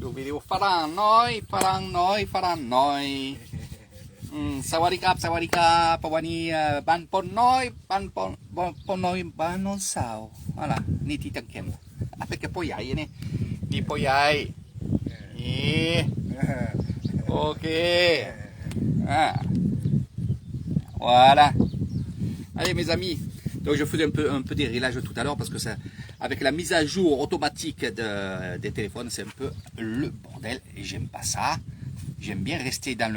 ดูวิดีโอฝรั่งน้อยฝรั่งน้อยฝรั่งน้อยสวัสดีครับสวัสดีครับวันนี้บ้านปนน้อยบ้านปนน้อยบ้านโน้นสาวอะไรนี่ที่จังเข็มperché poi hai ne di poi hai ok voilà allez mes amis donc je faisais un peu des réglages tout à l'heure parce que ça avec la mise à jour automatique des téléphones c'est un peu le bordel et j'aime pas ça j'aime bien rester dans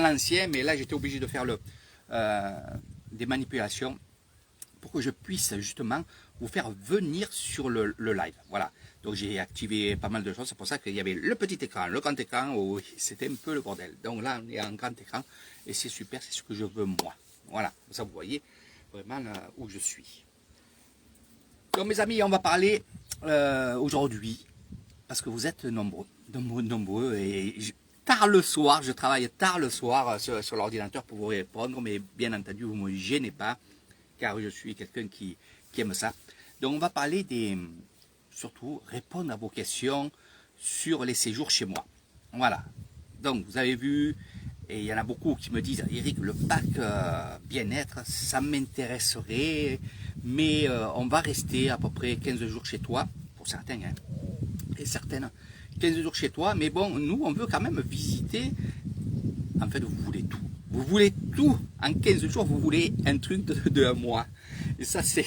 l'ancien mais là j'étais obligé de faire des manipulations pour que je puisse justement vous faire venir sur le live. Voilà. Donc j'ai activé pas mal de choses. C'est pour ça qu'il y avait le petit écran, le grand écran. Oh, c'était un peu le bordel. Donc là, on est en grand écran. Et c'est super, c'est ce que je veux moi. Voilà. Ça, vous voyez vraiment là où je suis. Donc mes amis, on va parler aujourd'hui. Parce que vous êtes nombreux. Et tard le soir, je travaille tard le soir sur l'ordinateur pour vous répondre. Mais bien entendu, vous ne me gênez pas. Car je suis quelqu'un qui aime ça. Donc on va parler surtout répondre à vos questions sur les séjours chez moi. Voilà. Donc vous avez vu, et il y en a beaucoup qui me disent, Eric, le pack bien-être, ça m'intéresserait, mais on va rester à peu près 15 jours chez toi, pour certains, hein, et certaines, 15 jours chez toi, mais bon, nous, on veut quand même visiter, en fait, vous voulez tout. Vous voulez tout en 15 jours, vous voulez un truc de un mois. Et ça, c'est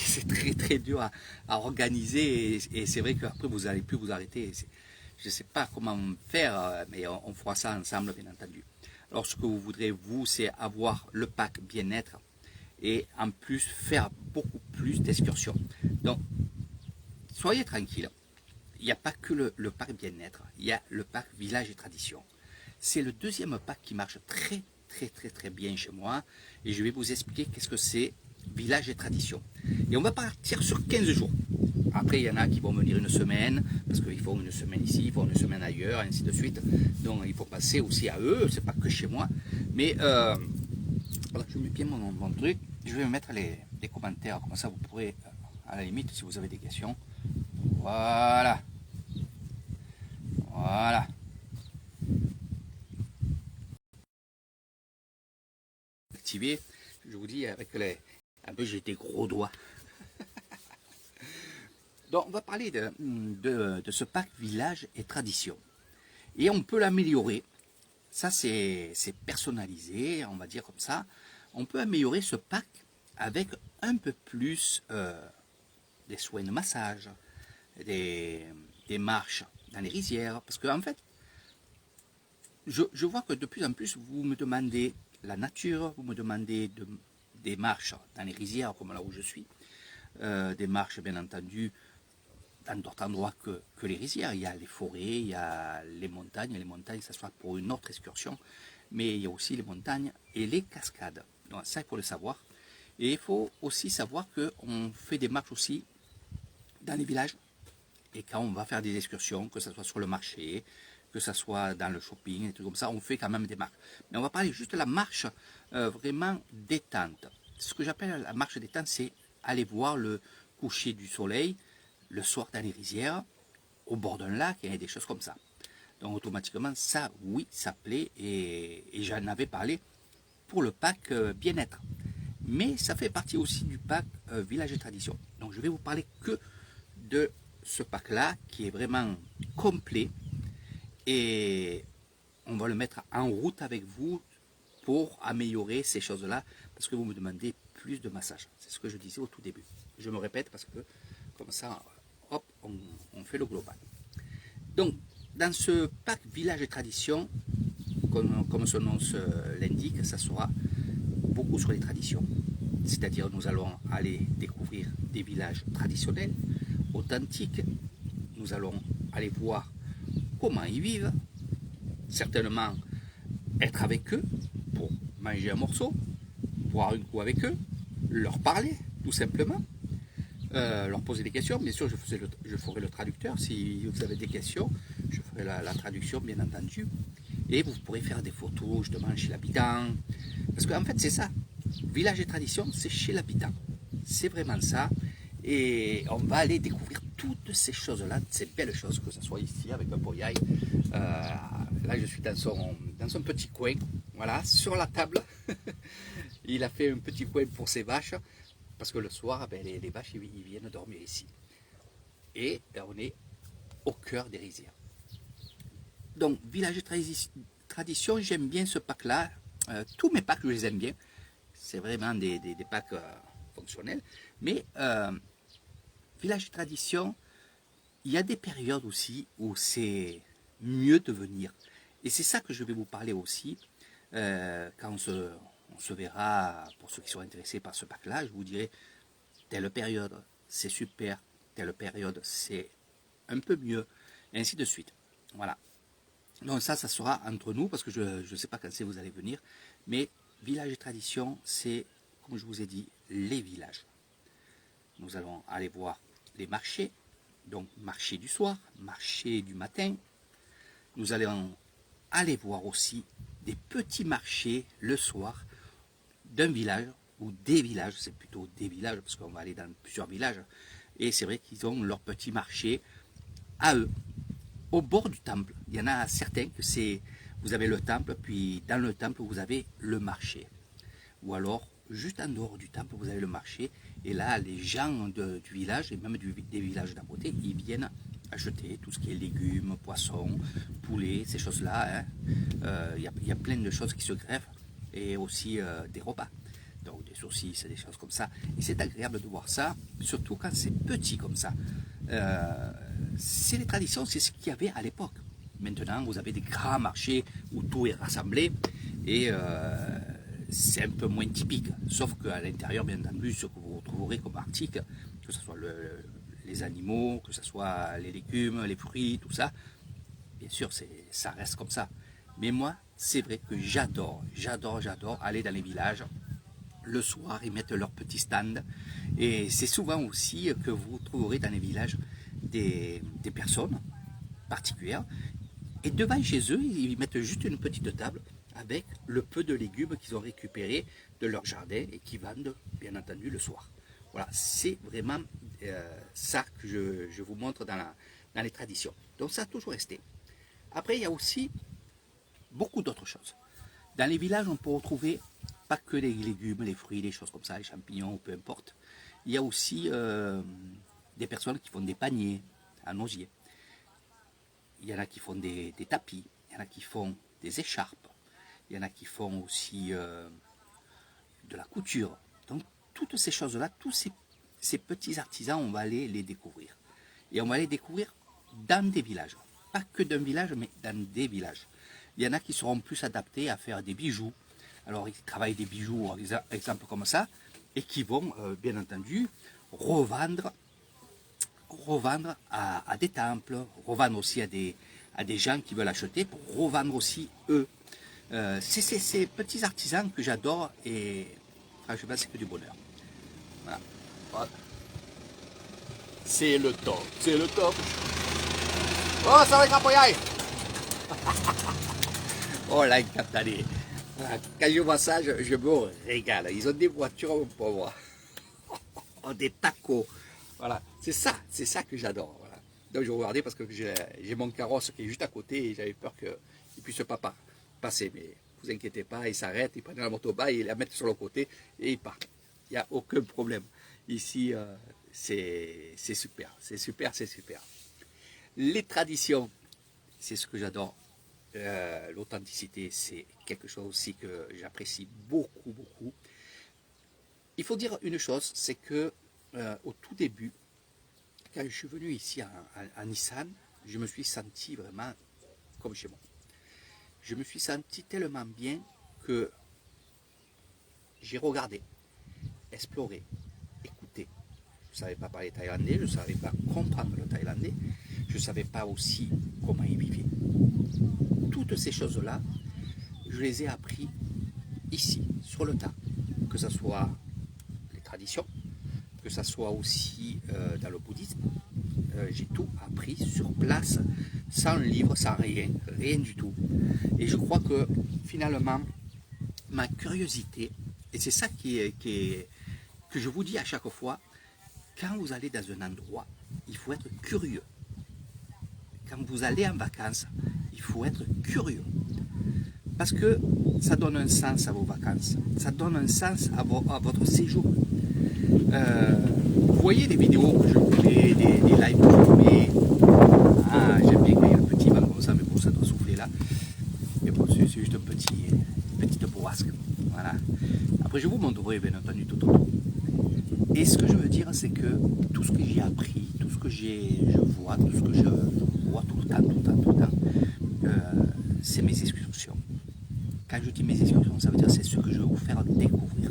très dur à organiser. Et c'est vrai qu'après, vous n'allez plus vous arrêter. Je ne sais pas comment faire, mais on fera ça ensemble, bien entendu. Alors, ce que vous voudrez, vous, c'est avoir le pack bien-être et en plus, faire beaucoup plus d'excursions. Donc, soyez tranquille. Il n'y a pas que le pack bien-être. Il y a le pack village et tradition. C'est le deuxième pack qui marche très bien chez moi et je vais vous expliquer qu'est-ce que c'est village et tradition et on va partir sur 15 jours. Après il y en a qui vont venir une semaine parce qu'ils font une semaine ici, ils font une semaine ailleurs, ainsi de suite, donc il faut passer aussi à eux, c'est pas que chez moi, mais voilà, je mets bien mon truc, je vais mettre les commentaires, comme ça vous pourrez à la limite si vous avez des questions, voilà. Activé, je vous dis avec un peu j'ai des gros doigts. Donc on va parler de ce pack village et tradition et on peut l'améliorer. Ça c'est personnalisé, on va dire comme ça. On peut améliorer ce pack avec un peu plus des soins de massage, des marches dans les rizières, parce que en fait je vois que de plus en plus vous me demandez la nature, vous me demandez des marches dans les rizières comme là où je suis, des marches bien entendu dans d'autres endroits que les rizières. Il y a les forêts, il y a les montagnes ça soit pour une autre excursion, mais il y a aussi les montagnes et les cascades. Donc ça il faut le savoir. Et il faut aussi savoir qu'on fait des marches aussi dans les villages et quand on va faire des excursions, que ce soit sur le marché, que ce soit dans le shopping, et tout comme ça, on fait quand même des marches. Mais on va parler juste de la marche vraiment détente. Ce que j'appelle la marche détente, c'est aller voir le coucher du soleil le soir dans les rizières, au bord d'un lac, et des choses comme ça. Donc automatiquement, ça, oui, ça plaît, et j'en avais parlé pour le pack bien-être. Mais ça fait partie aussi du pack village et tradition. Donc je vais vous parler que de ce pack-là, qui est vraiment complet, et on va le mettre en route avec vous pour améliorer ces choses-là, parce que vous me demandez plus de massage. C'est ce que je disais au tout début. Je me répète parce que comme ça, hop, on fait le global. Donc, dans ce pack village et tradition, comme son nom l'indique, ça sera beaucoup sur les traditions. C'est-à-dire nous allons aller découvrir des villages traditionnels, authentiques. Nous allons aller voir comment ils vivent, certainement être avec eux pour manger un morceau, boire un coup avec eux, leur parler tout simplement, leur poser des questions. Bien sûr, je ferai le traducteur. Si vous avez des questions, je ferai la traduction, bien entendu. Et vous pourrez faire des photos justement chez l'habitant. Parce qu'en fait, c'est ça. Village et tradition, c'est chez l'habitant. C'est vraiment ça. Et on va aller découvrir toutes ces choses-là, ces belles choses, que ce soit ici avec un poyaille. Là, je suis dans son petit coin, voilà, sur la table. Il a fait un petit coin pour ses vaches, parce que le soir, ben, les vaches, ils viennent dormir ici. Et ben, on est au cœur des rizières. Donc, village tradition, j'aime bien ce pack-là. Tous mes packs, je les aime bien. C'est vraiment des packs fonctionnels. Mais village tradition, il y a des périodes aussi où c'est mieux de venir. Et c'est ça que je vais vous parler aussi. Quand on se verra, pour ceux qui sont intéressés par ce pack-là, je vous dirai, telle période, c'est super. Telle période, c'est un peu mieux. Et ainsi de suite. Voilà. Donc ça sera entre nous, parce que je ne sais pas quand c'est vous allez venir. Mais village et tradition, c'est, comme je vous ai dit, les villages. Nous allons aller voir les marchés. Donc marché du soir, marché du matin. Nous allons aller voir aussi des petits marchés le soir d'un village ou des villages. C'est plutôt des villages, parce qu'on va aller dans plusieurs villages. Et c'est vrai qu'ils ont leur petit marché à eux. Au bord du temple, il y en a certains que c'est, vous avez le temple, puis dans le temple, vous avez le marché. Ou alors, juste en dehors du temple, vous avez le marché. Et là, les gens du village, et même des villages d'à côté, ils viennent acheter tout ce qui est légumes, poissons, poulets, ces choses-là. Hein. Y a plein de choses qui se greffent. Et aussi des repas. Donc des saucisses, des choses comme ça. Et c'est agréable de voir ça, surtout quand c'est petit comme ça. C'est les traditions, c'est ce qu'il y avait à l'époque. Maintenant, vous avez des grands marchés où tout est rassemblé et c'est un peu moins typique. Sauf qu'à l'intérieur, bien entendu, ce que vous retrouverez comme article, que ce soit les animaux, que ce soit les légumes, les fruits, tout ça, bien sûr, ça reste comme ça. Mais moi, c'est vrai que j'adore aller dans les villages. Le soir, ils mettent leur petit stand. Et c'est souvent aussi que vous trouverez dans les villages des personnes particulières. Et devant chez eux, ils mettent juste une petite table avec le peu de légumes qu'ils ont récupérés de leur jardin et qui vendent, bien entendu, le soir. Voilà, c'est vraiment ça que je vous montre dans les traditions. Donc ça a toujours resté. Après, il y a aussi beaucoup d'autres choses. Dans les villages, on peut retrouver pas que les légumes, les fruits, les choses comme ça, les champignons, peu importe. Il y a aussi des personnes qui font des paniers en osier. Il y en a qui font des tapis, il y en a qui font des écharpes, il y en a qui font aussi de la couture. Donc toutes ces choses-là, tous ces petits artisans, on va aller les découvrir. Et on va les découvrir dans des villages. Pas que d'un village, mais dans des villages. Il y en a qui seront plus adaptés à faire des bijoux. Alors, ils travaillent des bijoux, exemple comme ça, et qui vont, bien entendu, revendre à des temples, revendre aussi à des gens qui veulent acheter, pour revendre aussi eux. C'est ces petits artisans que j'adore, et franchement, c'est que du bonheur. Voilà. C'est le top, c'est le top. Oh, ça va, Campoyaille. Oh là, allez. Quand je vois ça, je me régale. Ils ont des voitures pour moi. Oh, des tacos. Voilà, c'est ça que j'adore. Voilà. Donc je regardais parce que j'ai mon carrosse qui est juste à côté et j'avais peur qu'il ne puisse pas passer. Mais ne vous inquiétez pas, il s'arrête, il prend la moto bas, il la met sur le côté et il part. Il n'y a aucun problème. Ici, c'est super, c'est super, c'est super. Les traditions, c'est ce que j'adore. L'authenticité, c'est quelque chose aussi que j'apprécie beaucoup, beaucoup. Il faut dire une chose, c'est que au tout début, quand je suis venu ici à Nissan, je me suis senti vraiment comme chez moi. Je me suis senti tellement bien que j'ai regardé, exploré, écouté. Je ne savais pas parler thaïlandais, je ne savais pas comprendre le thaïlandais, je ne savais pas aussi comment ils vivaient. Toutes ces choses-là, je les ai appris ici, sur le tas, que ce soit les traditions, que ce soit aussi dans le bouddhisme. J'ai tout appris sur place, sans livre, sans rien, rien du tout. Et je crois que finalement, ma curiosité, et c'est ça que je vous dis à chaque fois, quand vous allez dans un endroit, il faut être curieux. Quand vous allez en vacances, il faut être curieux. Parce que ça donne un sens à vos vacances. Ça donne un sens à votre séjour. Vous voyez les vidéos que je fais, des lives que je fais. Ah, j'aime bien qu'il y ait un petit vent comme ça, mais bon, ça doit souffler là. Et bon, c'est juste une petite bourrasque. Voilà. Après, je vous montrerai bien entendu tout autour. Et ce que je veux dire, c'est que tout ce que j'ai appris, tout ce que je vois, tout ce que je vois tout le temps, c'est mes excursions. Quand je dis mes excursions, ça veut dire c'est ce que je vais vous faire découvrir.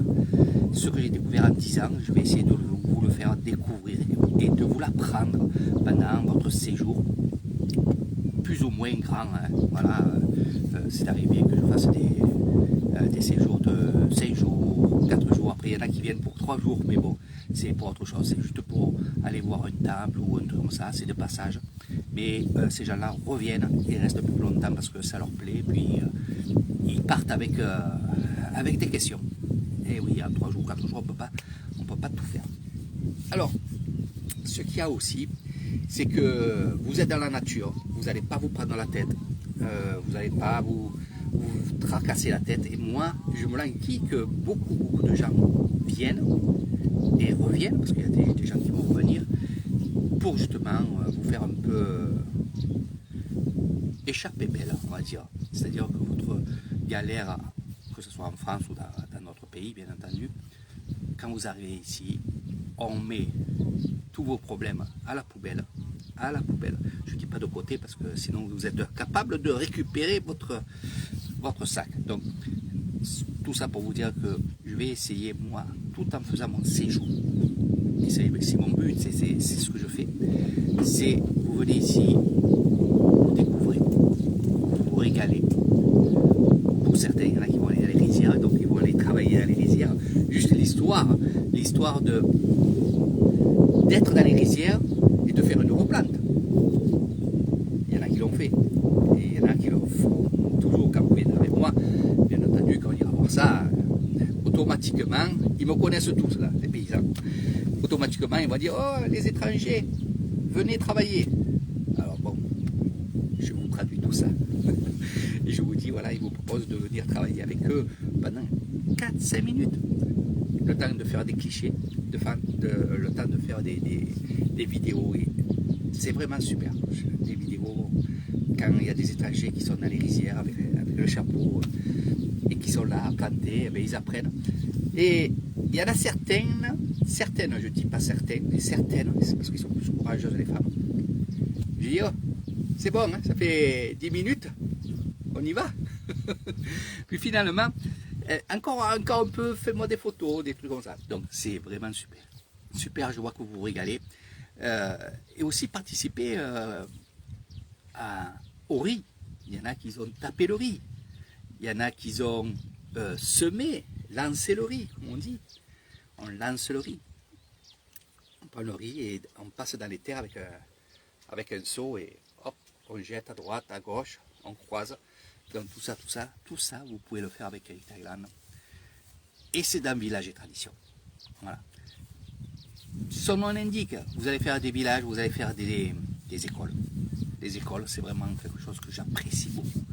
Ce que j'ai découvert en 10 ans, je vais essayer de vous le faire découvrir et de vous l'apprendre pendant votre séjour, plus ou moins grand. Hein. Voilà, c'est arrivé que je fasse des séjours de 5 jours, 4 jours. Après, il y en a qui viennent pour 3 jours, mais bon, c'est pour autre chose. C'est juste pour aller voir un temple ou un truc comme ça, c'est de passage. Mais ces gens-là reviennent et restent plus longtemps parce que ça leur plaît. Puis ils partent avec des questions. Et oui, en 3 jours, 4 jours, on ne peut pas tout faire. Alors, ce qu'il y a aussi, c'est que vous êtes dans la nature, vous n'allez pas vous prendre la tête, vous n'allez pas vous tracasser la tête. Et moi, je me languis que beaucoup de gens viennent et reviennent, parce qu'il y a des gens qui vont revenir, pour justement vous faire un peu échapper belle, on va dire. C'est-à-dire que votre galère, que ce soit en France ou dans notre pays, bien entendu, quand vous arrivez ici, on met tous vos problèmes à la poubelle. À la poubelle. Je ne dis pas de côté parce que sinon vous êtes capable de récupérer votre sac. Donc, tout ça pour vous dire que je vais essayer, moi, tout en faisant mon séjour, et c'est mon but, c'est ce que je fais, c'est vous venez ici, vous découvrez, vous vous régalez. Pour certains, il y en a qui vont aller dans les rizières, donc ils vont aller travailler dans les rizières. Juste l'histoire d'être dans les rizières et de faire une replante. Il y en a qui l'ont fait. Et il y en a qui le font toujours quand vous venez avec moi. Bien entendu, quand on ira voir ça, automatiquement, ils me connaissent tous, là, les paysans. Automatiquement, ils vont dire, oh, les étrangers, venez travailler. Alors bon, je vous traduis tout ça. Et je vous dis, voilà, ils vous proposent de venir travailler avec eux pendant 4-5 minutes. Le temps de faire des clichés, le temps de faire des vidéos. C'est vraiment super. Des vidéos, quand il y a des étrangers qui sont dans les rizières avec le chapeau et qui sont là à planter, eh ils apprennent. Et il y en a certaines, je ne dis pas certaines, mais certaines, c'est parce qu'ils sont plus courageuses les femmes. Je dis, oh, c'est bon, hein, ça fait 10 minutes, on y va. Puis finalement, encore un peu, faites-moi des photos, des trucs comme ça. Donc c'est vraiment super. Super, je vois que vous vous régalez. Et aussi participer au riz. Il y en a qui ont tapé le riz. Il y en a qui ont semé, lancé le riz, comme on dit. On lance le riz. On prend le riz et on passe dans les terres avec un seau et hop, on jette à droite, à gauche, on croise. Donc tout ça, vous pouvez le faire avec Eric Thailand. Et c'est dans village et tradition. Voilà. Son nom indique, vous allez faire des villages, vous allez faire des écoles. Les écoles, c'est vraiment quelque chose que j'apprécie beaucoup.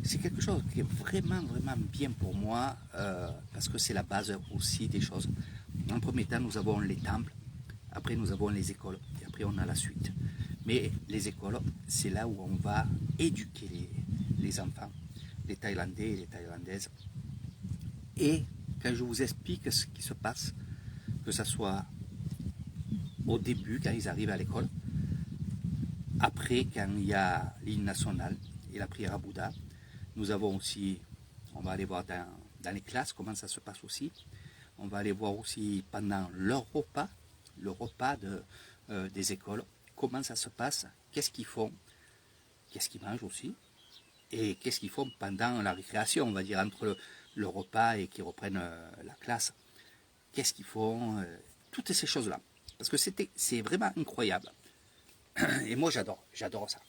C'est quelque chose qui est vraiment bien pour moi, parce que c'est la base aussi des choses. En premier temps, nous avons les temples, après nous avons les écoles, et après on a la suite. Mais les écoles, c'est là où on va éduquer les enfants, les Thaïlandais et les Thaïlandaises. Et quand je vous explique ce qui se passe, que ce soit au début, quand ils arrivent à l'école, après, quand il y a l'hymne national et la prière à Bouddha, nous avons aussi, on va aller voir dans les classes comment ça se passe aussi. On va aller voir aussi pendant leur repas, le repas des écoles, comment ça se passe, qu'est-ce qu'ils font, qu'est-ce qu'ils mangent aussi, et qu'est-ce qu'ils font pendant la récréation, on va dire, entre le repas et qu'ils reprennent la classe. Qu'est-ce qu'ils font, toutes ces choses-là. Parce que c'est vraiment incroyable. Et moi, j'adore ça.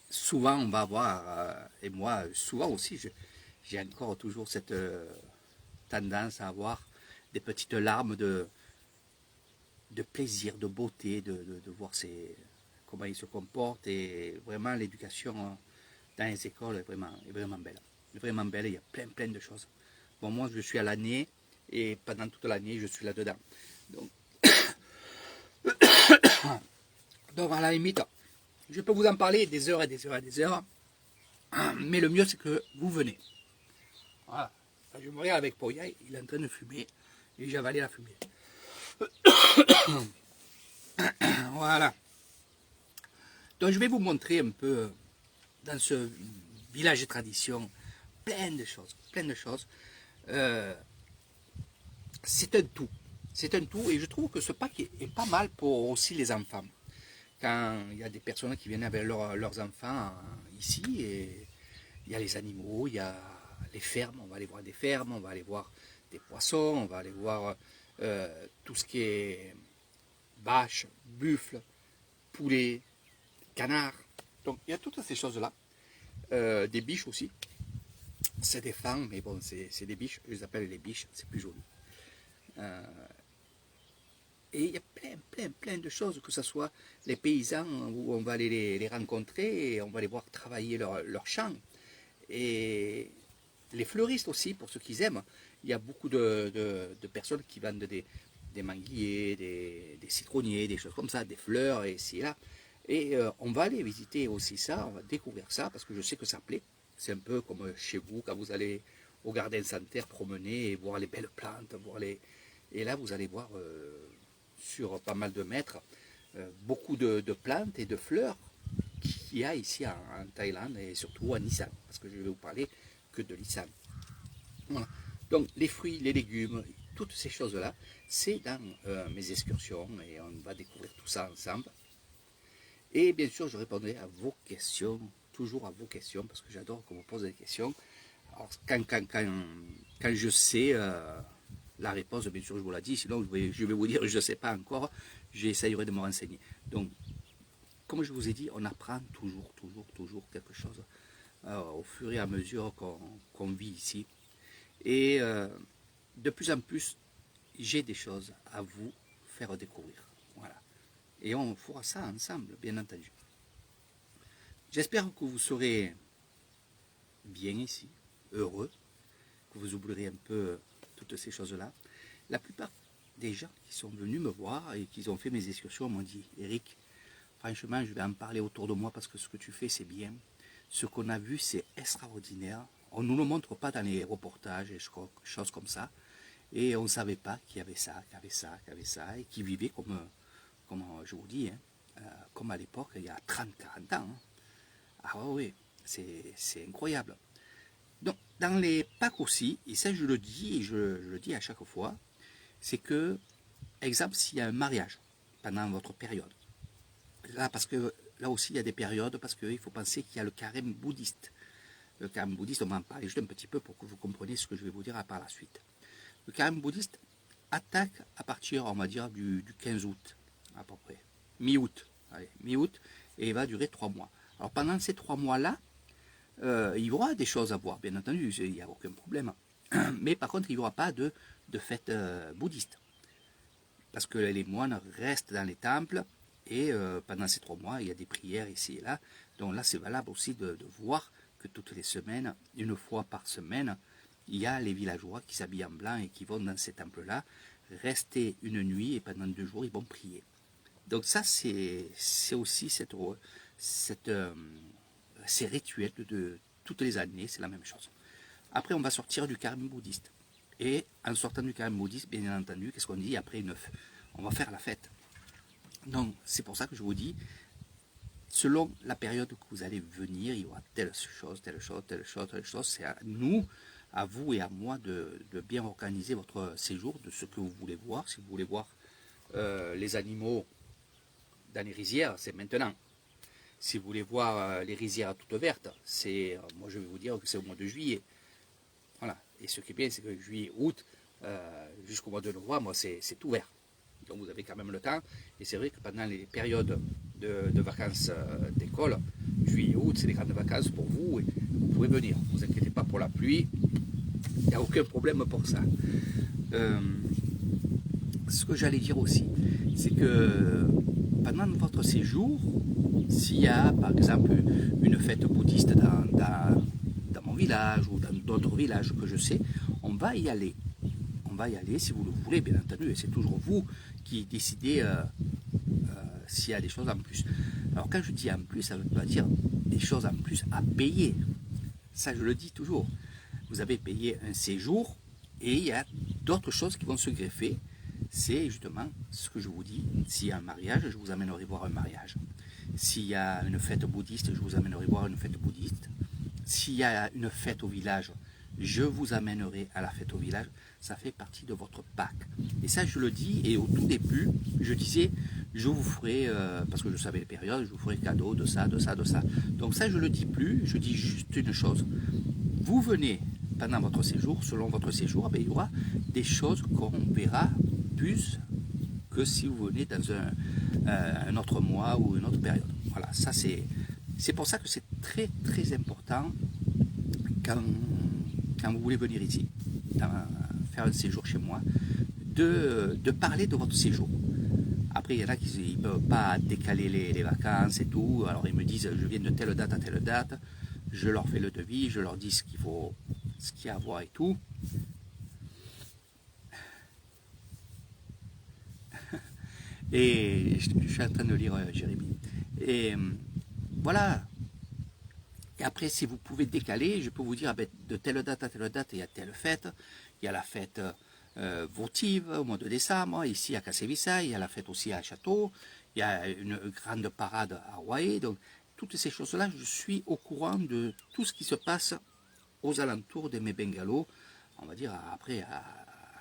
Souvent, on va avoir, et moi, souvent aussi, j'ai encore toujours cette tendance à avoir des petites larmes de plaisir, de beauté, de voir comment ils se comportent. Et vraiment, l'éducation dans les écoles est vraiment belle. Vraiment belle, il y a plein de choses. Bon, moi, je suis à l'année, et pendant toute l'année, je suis là-dedans. Donc, à la limite, je peux vous en parler des heures et des heures et des heures, mais le mieux, c'est que vous venez. Voilà. Je me regarde avec Poya, il est en train de fumer, et j'ai avalé la fumée. Voilà. Donc, je vais vous montrer un peu, dans ce village de tradition, plein de choses, plein de choses. C'est un tout. C'est un tout, et je trouve que ce pack est pas mal pour aussi les enfants. Quand il y a des personnes qui viennent avec leurs enfants ici, et il y a les animaux, il y a les fermes, on va aller voir des fermes, on va aller voir des poissons, on va aller voir tout ce qui est vaches, buffles, poulets, canards. Donc il y a toutes ces choses-là. Des biches aussi. C'est des fans, mais bon, c'est des biches, je les appelle les biches, c'est plus joli. Et il y a plein de choses, que ce soit les paysans où on va aller les rencontrer et on va les voir travailler leur champ. Et les fleuristes aussi, pour ceux qui aiment. Il y a beaucoup de personnes qui vendent des manguiers, des citronniers, des choses comme ça, des fleurs ici et là. Et on va aller visiter aussi ça, on va découvrir ça, parce que je sais que ça plaît. C'est un peu comme chez vous, quand vous allez au Jardin Santerre promener et voir les belles plantes, et là vous allez voir sur pas mal de mètres beaucoup de plantes et de fleurs qu'il y a ici en Thaïlande et surtout en Isan, parce que je vais vous parler que de l'Isan. Voilà. Donc les fruits, les légumes, toutes ces choses-là, c'est dans mes excursions et on va découvrir tout ça ensemble. Et bien sûr, je répondrai à vos questions, toujours à vos questions, parce que j'adore qu'on me pose des questions. Alors, quand je sais la réponse, bien sûr, je vous la dis, sinon je vais vous dire, je ne sais pas encore, j'essayerai de me renseigner. Donc, comme je vous ai dit, on apprend toujours quelque chose au fur et à mesure qu'on vit ici. Et de plus en plus, j'ai des choses à vous faire découvrir. Voilà. Et on fera ça ensemble, bien entendu. J'espère que vous serez bien ici, heureux, que vous oublierez un peu toutes ces choses-là. La plupart des gens qui sont venus me voir et qui ont fait mes excursions m'ont dit « Eric, franchement, je vais en parler autour de moi parce que ce que tu fais, c'est bien. Ce qu'on a vu, c'est extraordinaire. On ne nous le montre pas dans les reportages et choses comme ça. Et on ne savait pas qu'il y avait ça, et qui vivait comme je vous dis, comme à l'époque, il y a 30-40 ans. Hein. Ah oui, c'est incroyable. Donc, dans les packs aussi, et ça je le dis, et je le dis à chaque fois, c'est que, exemple, s'il y a un mariage pendant votre période, là, parce que là aussi il y a des périodes, parce qu'il faut penser qu'il y a le carême bouddhiste. Le carême bouddhiste, on va en parler juste un petit peu pour que vous compreniez ce que je vais vous dire par la suite. Le carême bouddhiste attaque à partir, on va dire, du 15 août, à peu près. Mi-août, mi-août, et il va durer 3 mois. Alors pendant ces 3 mois-là, il y aura des choses à voir, bien entendu, il n'y a aucun problème. Mais par contre, il n'y aura pas de fête bouddhiste. Parce que les moines restent dans les temples, et pendant ces 3 mois, il y a des prières ici et là. Donc là, c'est valable aussi de voir que toutes les semaines, une fois par semaine, il y a les villageois qui s'habillent en blanc et qui vont dans ces temples-là rester une nuit, et pendant 2 jours, ils vont prier. Donc ça, c'est aussi ces rituels de toutes les années, c'est la même chose. Après, on va sortir du carême bouddhiste. Et en sortant du carême bouddhiste, bien entendu, qu'est-ce qu'on dit après on va faire la fête. Donc, c'est pour ça que je vous dis, selon la période que vous allez venir, il y aura telle chose. C'est à nous, à vous et à moi de bien organiser votre séjour, de ce que vous voulez voir. Si vous voulez voir les animaux dans les rizières, c'est maintenant. Si vous voulez voir les rizières toutes vertes, moi je vais vous dire que c'est au mois de juillet. Voilà. Et ce qui est bien, c'est que juillet, août, jusqu'au mois de novembre, c'est tout vert. Donc vous avez quand même le temps. Et c'est vrai que pendant les périodes de vacances d'école, juillet, août, c'est des grandes vacances pour vous. Et vous pouvez venir. Ne vous inquiétez pas pour la pluie. Il n'y a aucun problème pour ça. ce que j'allais dire aussi, c'est que pendant votre séjour, s'il y a par exemple une fête bouddhiste dans mon village ou dans d'autres villages que je sais, on va y aller. On va y aller si vous le voulez, bien entendu, et c'est toujours vous qui décidez s'il y a des choses en plus. Alors quand je dis en plus, ça ne veut pas dire des choses en plus à payer. Ça, je le dis toujours. Vous avez payé un séjour et il y a d'autres choses qui vont se greffer. C'est justement ce que je vous dis. S'il y a un mariage, je vous amènerai voir un mariage. S'il y a une fête bouddhiste, je vous amènerai voir une fête bouddhiste. S'il y a une fête au village, je vous amènerai à la fête au village. Ça fait partie de votre Pâques. Et ça, je le dis. Et au tout début, je disais, je vous ferai, parce que je savais les périodes, je vous ferai cadeau de ça, de ça, de ça. Donc ça, je ne le dis plus. Je dis juste une chose. Vous venez pendant votre séjour, selon votre séjour, il y aura des choses qu'on verra plus que si vous venez dans un autre mois ou une autre période. Voilà, ça c'est pour ça que c'est très très important quand vous voulez venir ici, faire un séjour chez moi, de parler de votre séjour. Après, il y en a qui ne peuvent pas décaler les vacances et tout, alors ils me disent je viens de telle date à telle date, je leur fais le devis, je leur dis ce qu'il y a à voir et tout. Et je suis en train de lire Jérémie. Et voilà. Et après, si vous pouvez décaler, je peux vous dire, de telle date à telle date, il y a telle fête. Il y a la fête votive au mois de décembre, ici à Kassevissa, il y a la fête aussi à Château, il y a une grande parade à Hawaï. Donc, toutes ces choses-là, je suis au courant de tout ce qui se passe aux alentours de mes bungalows, on va dire après à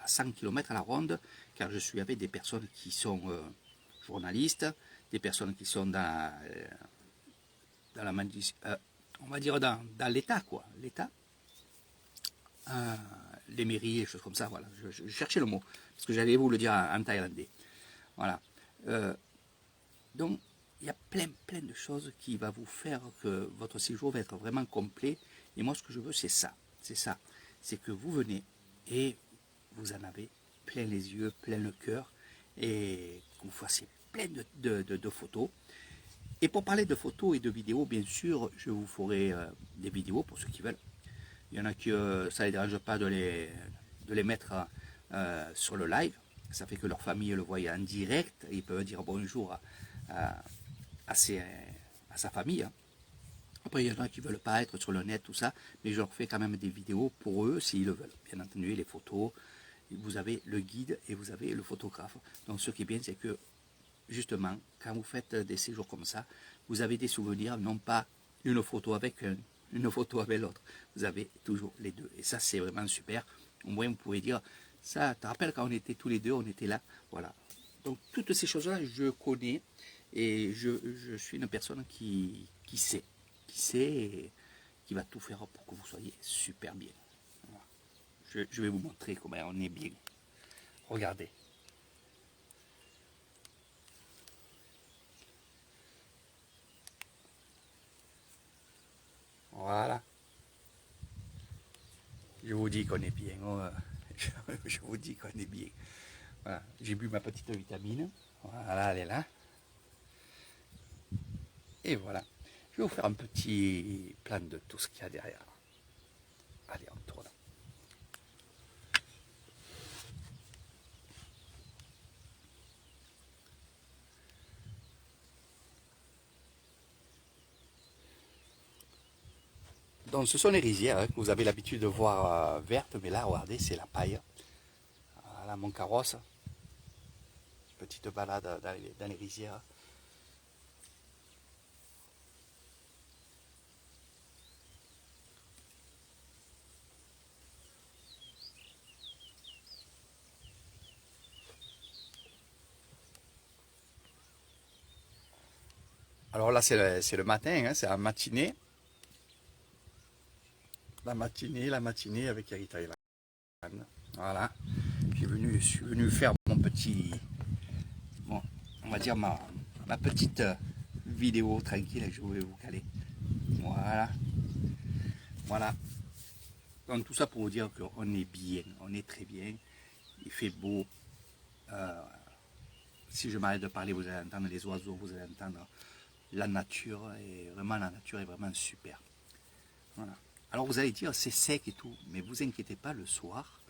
100 km à la ronde, car je suis avec des personnes qui sont journalistes, des personnes qui sont dans la on va dire dans l'État, quoi, l'État, les mairies, les choses comme ça, voilà, je cherchais le mot, parce que j'allais vous le dire en thaïlandais, voilà. Donc, il y a plein de choses qui vont vous faire que votre séjour va être vraiment complet, et moi, ce que je veux, c'est ça, c'est que vous venez, et vous en avez plein les yeux, plein le cœur, et que vous fassiez plein de photos. Et pour parler de photos et de vidéos, bien sûr, je vous ferai des vidéos pour ceux qui veulent. Il y en a qui ça ne les dérange pas de les mettre sur le live. Ça fait que leur famille le voit en direct. Ils peuvent dire bonjour à sa famille. Après, il y en a qui ne veulent pas être sur le net, tout ça. Mais je leur fais quand même des vidéos pour eux s'ils le veulent. Bien entendu, les photos. Vous avez le guide et vous avez le photographe. Donc ce qui est bien, c'est que justement, quand vous faites des séjours comme ça, vous avez des souvenirs, non pas une photo avec une photo avec l'autre. Vous avez toujours les deux. Et ça, c'est vraiment super. Au moins, vous pouvez dire, ça, tu te rappelles quand on était tous les deux, on était là. Voilà. Donc, toutes ces choses-là, je connais. Et je suis une personne qui sait. Et qui va tout faire pour que vous soyez super bien. Voilà. Je vais vous montrer comment on est bien. Regardez. Voilà. Je vous dis qu'on est bien. Je vous dis qu'on est bien. Voilà. J'ai bu ma petite vitamine. Voilà, elle est là. Et voilà. Je vais vous faire un petit plan de tout ce qu'il y a derrière. Allez, on tourne. Donc ce sont les rizières que vous avez l'habitude de voir vertes, mais là, regardez, c'est la paille. Voilà mon carrosse. Petite balade dans les rizières. Alors là, c'est le matin, hein, c'est la matinée. La matinée avec Yari Thailand. Voilà. Je suis venu faire mon petit, bon, on va dire ma petite vidéo tranquille. Je vais vous caler. Voilà. Voilà. Donc tout ça pour vous dire qu'on est bien, on est très bien. Il fait beau. Si je m'arrête de parler, vous allez entendre les oiseaux, vous allez entendre la nature, et vraiment la nature est vraiment super. Voilà. Alors vous allez dire c'est sec et tout, mais vous inquiétez pas, le soir,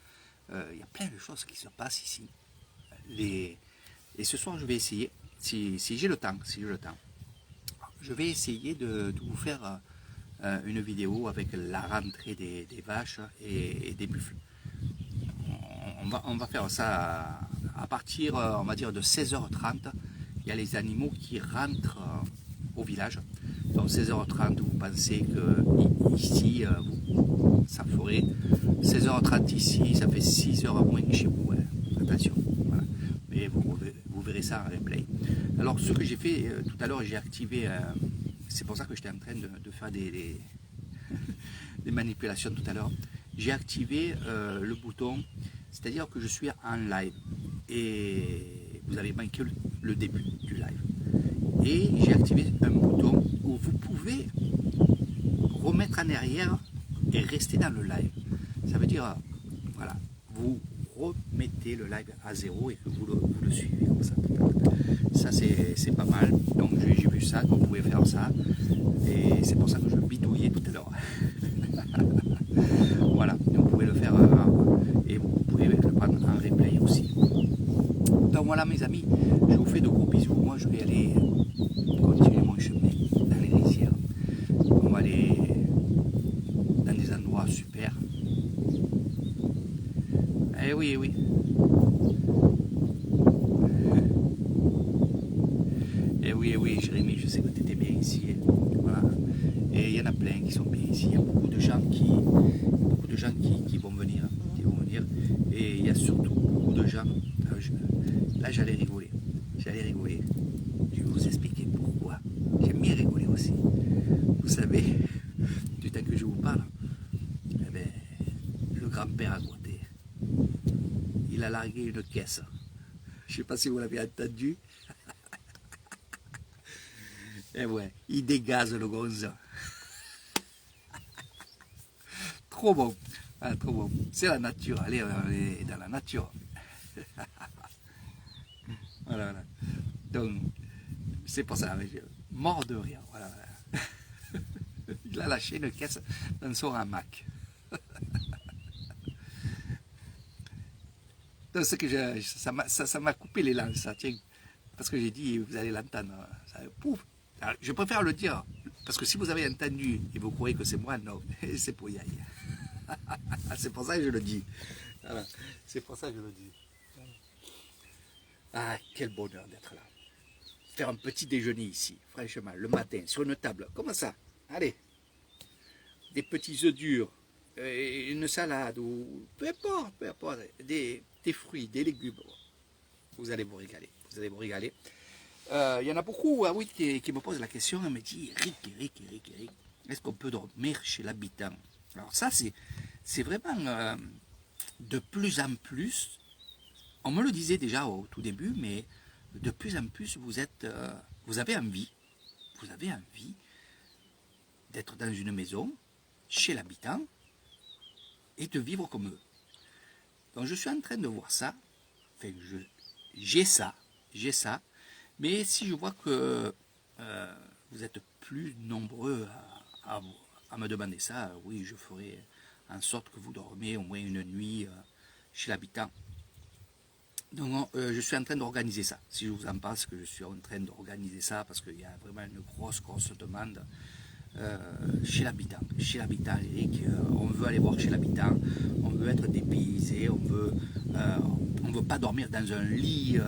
il y a plein de choses qui se passent ici. Et ce soir je vais essayer, si j'ai le temps, je vais essayer de vous faire une vidéo avec la rentrée des vaches et des buffles. On va faire ça à partir, on va dire, de 16h30. Il y a les animaux qui rentrent au village. Donc 16h30, vous pensez que ici, ça ferait 16h30 ici, ça fait 6h moins que chez vous. Hein. Attention, voilà. Mais vous verrez ça en replay. Alors ce que j'ai fait tout à l'heure, j'ai activé, c'est pour ça que j'étais en train de faire des manipulations tout à l'heure. J'ai activé le bouton, c'est-à-dire que je suis en live et vous avez manqué le début du live. Et j'ai activé un bouton où vous pouvez remettre en arrière et rester dans le live. Ça veut dire, voilà, vous remettez le live à zéro et que vous le suivez comme ça. Ça c'est pas mal. Donc j'ai vu ça, qu'on pouvait faire ça. Et c'est pour ça que je bidouillais tout à l'heure. Voilà, vous pouvez le faire et vous pouvez le prendre en replay aussi. Donc voilà mes amis, je vous fais de gros bisous. Moi je vais aller continuer mon chemin dans les rizières. On va aller dans des endroits super. Eh oui, oui. Eh oui, Jérémy, je sais que tu étais bien ici. Voilà. Et il y en a plein qui sont bien ici. Il y a beaucoup de gens qui vont venir, Et il y a surtout beaucoup de gens. Là, j'allais rigoler. Je vais vous expliquer pourquoi. J'aime bien rigoler aussi. Vous savez, du temps que je vous parle, eh ben, le grand-père à côté, il a largué une caisse. Je ne sais pas si vous l'avez entendu. Et ouais, il dégaze le gonze. Trop bon. Ah, trop bon. C'est la nature. Allez, on est dans la nature. Voilà. Donc, c'est pour ça. Mort de rire. Voilà. Il a lâché une caisse dans son hamac. Donc, ce que ça m'a coupé l'élan, ça, tiens. Parce que j'ai dit, vous allez l'entendre. Pouf. Alors, je préfère le dire. Parce que si vous avez entendu et vous croyez que c'est moi, non. C'est pour y aller. C'est pour ça que je le dis. Voilà. C'est pour ça que je le dis. Ah, quel bonheur d'être là. Faire un petit déjeuner ici, franchement, le matin, sur une table. Comment ça? Allez. Des petits œufs durs, une salade, ou peu importe, des fruits, des légumes. Vous allez vous régaler. Il y en a beaucoup, ah oui, qui me posent la question, et me disent, Eric, est-ce qu'on peut dormir chez l'habitant? Alors ça, c'est vraiment de plus en plus, on me le disait déjà au tout début, mais de plus en plus, vous avez envie d'être dans une maison, chez l'habitant, et de vivre comme eux. Donc je suis en train de voir ça, enfin, j'ai ça, mais si je vois que vous êtes plus nombreux à me demander ça, oui, je ferai en sorte que vous dormez au moins une nuit chez l'habitant. Donc je suis en train d'organiser ça. Si je vous en passe, que je suis en train d'organiser ça, parce qu'il y a vraiment une grosse demande chez l'habitant. Chez l'habitant, Eric, on veut aller voir chez l'habitant, on veut être dépaysé, on veut pas dormir dans un lit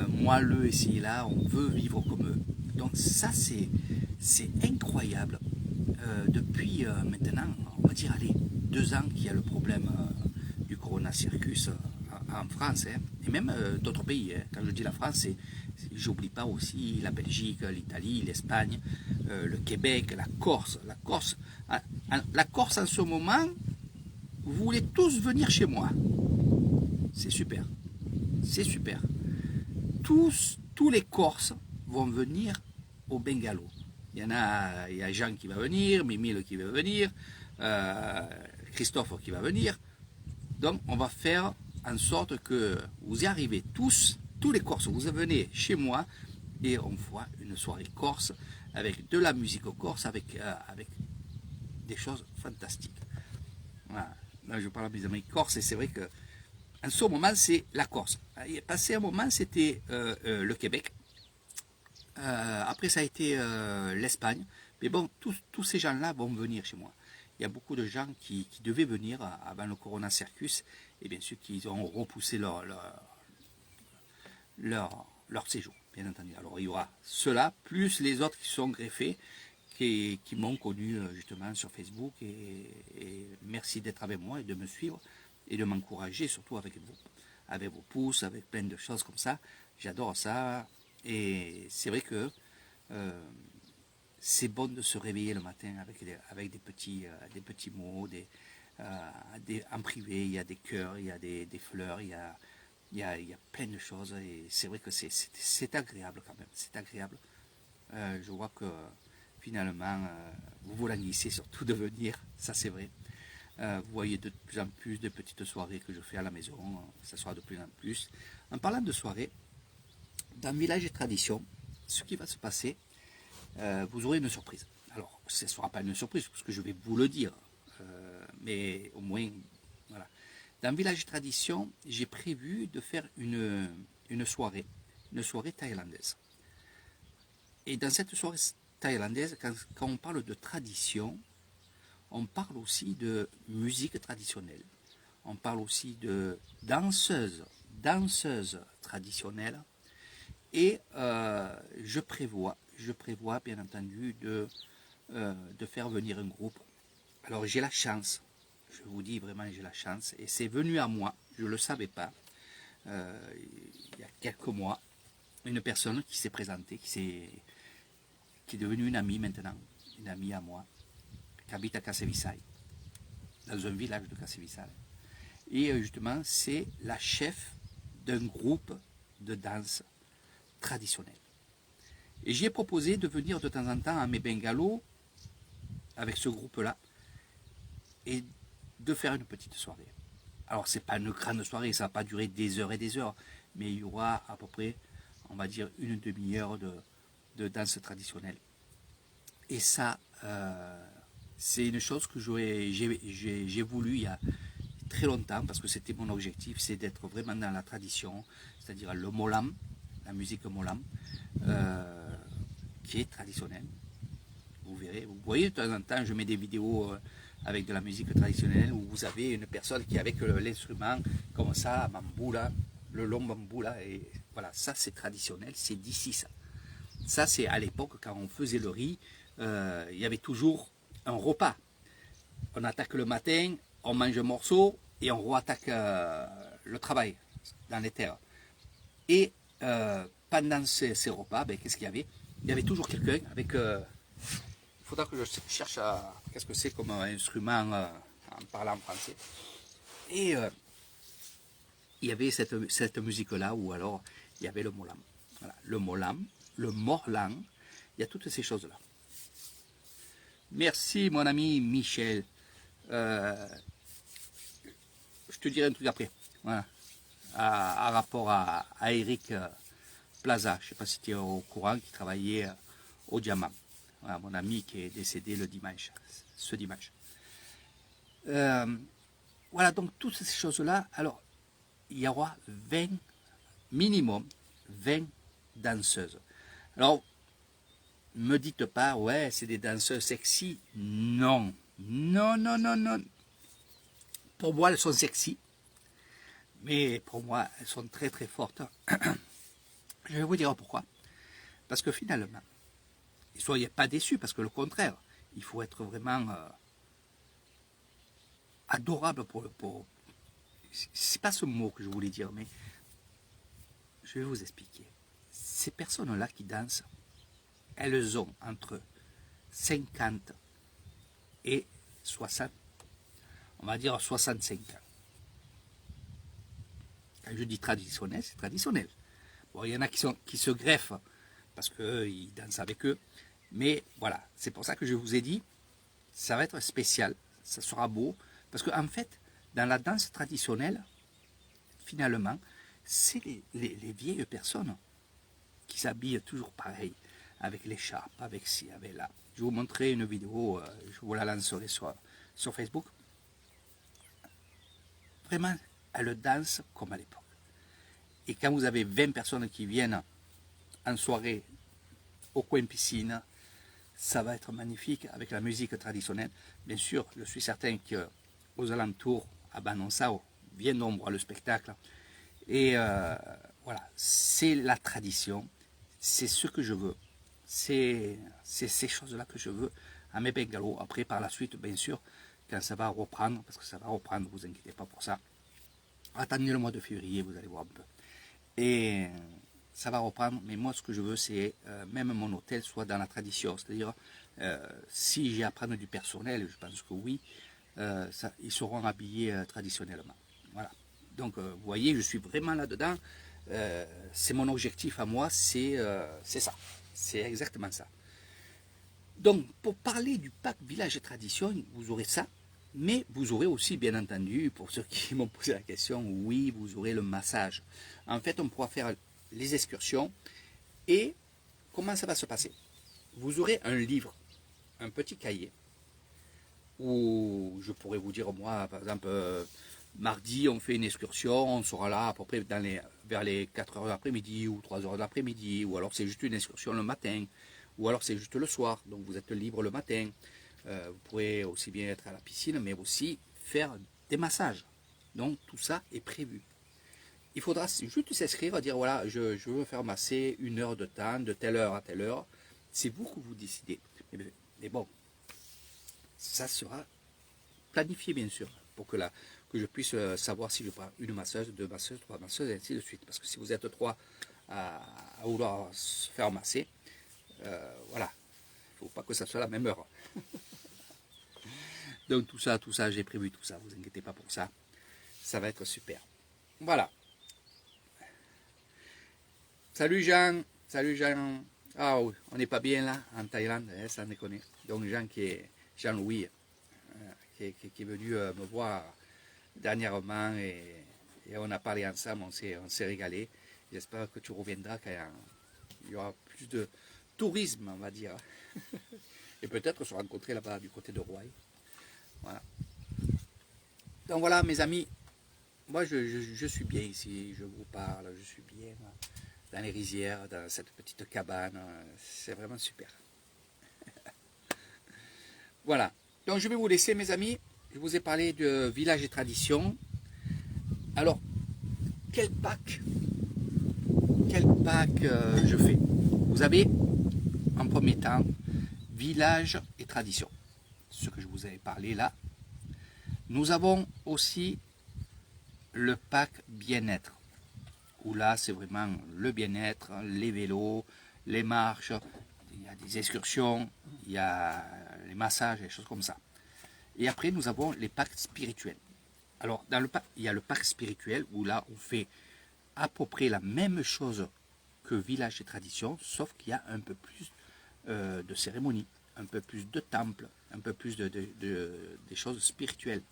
moelleux ici et là, on veut vivre comme eux. Donc ça c'est incroyable. Depuis maintenant, on va dire, allez, 2 ans qu'il y a le problème du Corona Circus en France, hein, et même d'autres pays. Hein. Quand je dis la France, j'oublie pas aussi la Belgique, l'Italie, l'Espagne, le Québec, la Corse. La Corse en ce moment, vous voulez tous venir chez moi. C'est super. Tous les Corses vont venir au Bungalow. Il y a Jean qui va venir, Mimile qui va venir, Christophe qui va venir. Donc on va faire en sorte que vous y arrivez tous les Corses, vous venez chez moi et on voit une soirée corse avec de la musique corse, avec des choses fantastiques. Voilà. Là, je parle à mes amis corses et c'est vrai que en ce moment, c'est la Corse. Passé un moment, c'était le Québec. Après, ça a été l'Espagne. Mais bon, tous ces gens-là vont venir chez moi. Il y a beaucoup de gens qui devaient venir avant le Corona Circus. Et bien sûr, qui ont repoussé leur séjour, bien entendu. Alors, il y aura ceux-là, plus les autres qui sont greffés, qui m'ont connu justement sur Facebook. Et merci d'être avec moi et de me suivre et de m'encourager, surtout avec vos pouces, avec plein de choses comme ça. J'adore ça. Et c'est vrai que c'est bon de se réveiller le matin avec des petits mots, en privé, il y a des cœurs, il y a des fleurs, il y a plein de choses. Et c'est vrai que c'est agréable quand même, c'est agréable. Je vois que finalement, vous languissez surtout de venir, ça c'est vrai. Vous voyez de plus en plus de petites soirées que je fais à la maison, ça sera de plus en plus. En parlant de soirées, dans Village et Tradition, ce qui va se passer, vous aurez une surprise. Alors, ce ne sera pas une surprise, parce que je vais vous le dire, mais au moins, voilà. Dans Village et Tradition, j'ai prévu de faire une soirée thaïlandaise. Et dans cette soirée thaïlandaise, quand on parle de tradition, on parle aussi de musique traditionnelle. On parle aussi de danseuses traditionnelles. Et je prévois bien entendu de faire venir un groupe. Alors j'ai la chance, je vous dis vraiment j'ai la chance, et c'est venu à moi, je ne le savais pas, il y a quelques mois, une personne qui s'est présentée, qui est devenue une amie maintenant, une amie à moi, qui habite à Kassevisai, dans un village de Kassevisai. Et justement, c'est la chef d'un groupe de danse traditionnel. Et j'ai proposé de venir de temps en temps à mes bengalos avec ce groupe-là et de faire une petite soirée. Alors, c'est pas une grande soirée, ça va pas durer des heures et des heures, mais il y aura à peu près, on va dire, une demi-heure de danse traditionnelle. Et ça, c'est une chose que j'ai voulu il y a très longtemps, parce que c'était mon objectif, c'est d'être vraiment dans la tradition, c'est-à-dire le molam, la musique molam, qui est traditionnelle. Vous verrez, vous voyez de temps en temps, je mets des vidéos avec de la musique traditionnelle où vous avez une personne qui est avec l'instrument comme ça, bamboula, le long bamboula, et voilà, ça c'est traditionnel, c'est d'ici ça. Ça c'est à l'époque quand on faisait le riz, il y avait toujours un repas. On attaque le matin, on mange un morceau et on re-attaque le travail dans les terres. Et pendant ces repas, ben, qu'est-ce qu'il y avait? Il y avait toujours quelqu'un avec... il faudra que je cherche qu'est-ce que c'est comme instrument en parlant français. Et il y avait cette musique-là, ou alors il y avait le molam. Voilà. Le molam, le morlan, il y a toutes ces choses-là. Merci mon ami Michel. Je te dirai un truc après. Voilà. À rapport à Eric Plaza, je ne sais pas si tu es au courant, qui travaillait au Diamant. Voilà, mon ami qui est décédé ce dimanche. Voilà, donc toutes ces choses-là, alors il y aura minimum 20 danseuses. Alors, ne me dites pas, ouais, c'est des danseuses sexy. Non, non, non, non, non. Pour moi, elles sont sexy, mais pour moi, elles sont très, très fortes. Je vais vous dire pourquoi. Parce que finalement, ne soyez pas déçus, parce que le contraire, il faut être vraiment adorable pour c'est pas ce mot que je voulais dire, mais je vais vous expliquer. Ces personnes-là qui dansent, elles ont entre 50 et 60, on va dire 65 ans. Quand je dis traditionnel, c'est traditionnel. Bon, il y en a qui se greffent parce qu'ils dansent avec eux. Mais voilà, c'est pour ça que je vous ai dit, ça va être spécial, ça sera beau. Parce qu'en fait, dans la danse traditionnelle, finalement, c'est les vieilles personnes qui s'habillent toujours pareil, avec l'écharpe, avec ci, avec là. Je vais vous montrer une vidéo, je vous la lancerai sur Facebook. Vraiment, elles dansent comme à l'époque. Et quand vous avez 20 personnes qui viennent en soirée au coin piscine, ça va être magnifique avec la musique traditionnelle. Bien sûr, je suis certain qu'aux alentours, à Banon-Sao, viendront voir le spectacle. Et voilà, c'est la tradition, c'est ce que je veux. C'est ces choses-là que je veux à mes bungalows. Après, par la suite, bien sûr, quand ça va reprendre, parce que ça va reprendre, ne vous inquiétez pas pour ça. Attendez le mois de février, vous allez voir un peu. Et ça va reprendre, mais moi ce que je veux c'est même mon hôtel soit dans la tradition, c'est-à-dire si j'ai à prendre du personnel, je pense que oui, ils seront habillés traditionnellement. Voilà. Donc vous voyez, je suis vraiment là-dedans, c'est mon objectif à moi, c'est ça, c'est exactement ça. Donc pour parler du pack village et tradition, vous aurez ça, mais vous aurez aussi, bien entendu, pour ceux qui m'ont posé la question, oui, vous aurez le massage. En fait, on pourra faire les excursions. Et comment ça va se passer? Vous aurez un livre, un petit cahier, où je pourrais vous dire, moi, par exemple, mardi, on fait une excursion, on sera là à peu près vers les 4 heures de l'après-midi ou 3 heures de l'après-midi, ou alors c'est juste une excursion le matin, ou alors c'est juste le soir, donc vous êtes libre le matin. Vous pourrez aussi bien être à la piscine, mais aussi faire des massages. Donc tout ça est prévu. Il faudra juste s'inscrire, dire voilà, je veux me faire masser 1 heure de temps, de telle heure à telle heure. C'est vous que vous décidez. Mais bon, ça sera planifié bien sûr, pour que je puisse savoir si je prends une masseuse, 2 masseuses, 3 masseuses, et ainsi de suite. Parce que si vous êtes 3 à vouloir se faire masser, voilà, il ne faut pas que ça soit la même heure. Donc tout ça, j'ai prévu tout ça, vous inquiétez pas pour ça. Ça va être super. Voilà. Salut Jean, salut Jean. Ah oui, on n'est pas bien là, en Thaïlande, hein, ça déconne. Donc Jean-Louis, qui est venu me voir dernièrement et on a parlé ensemble, on s'est régalé. J'espère que tu reviendras quand il y aura plus de tourisme, on va dire. Et peut-être se rencontrer là-bas du côté de Roaille. Voilà. Donc voilà mes amis, moi je suis bien ici, je vous parle, je suis bien dans les rizières, dans cette petite cabane, c'est vraiment super. Voilà, donc je vais vous laisser mes amis, je vous ai parlé de village et tradition. Alors, quel pack je fais? Vous avez en premier temps village et tradition, ce que je vous avais parlé là. Nous avons aussi le pack bien-être, où là c'est vraiment le bien-être, les vélos, les marches, il y a des excursions, il y a les massages, des choses comme ça. Et après nous avons les packs spirituels. Alors dans le pack, il y a le pack spirituel où là on fait à peu près la même chose que village et tradition, sauf qu'il y a un peu plus de cérémonies, un peu plus de temples, un peu plus des choses spirituelles.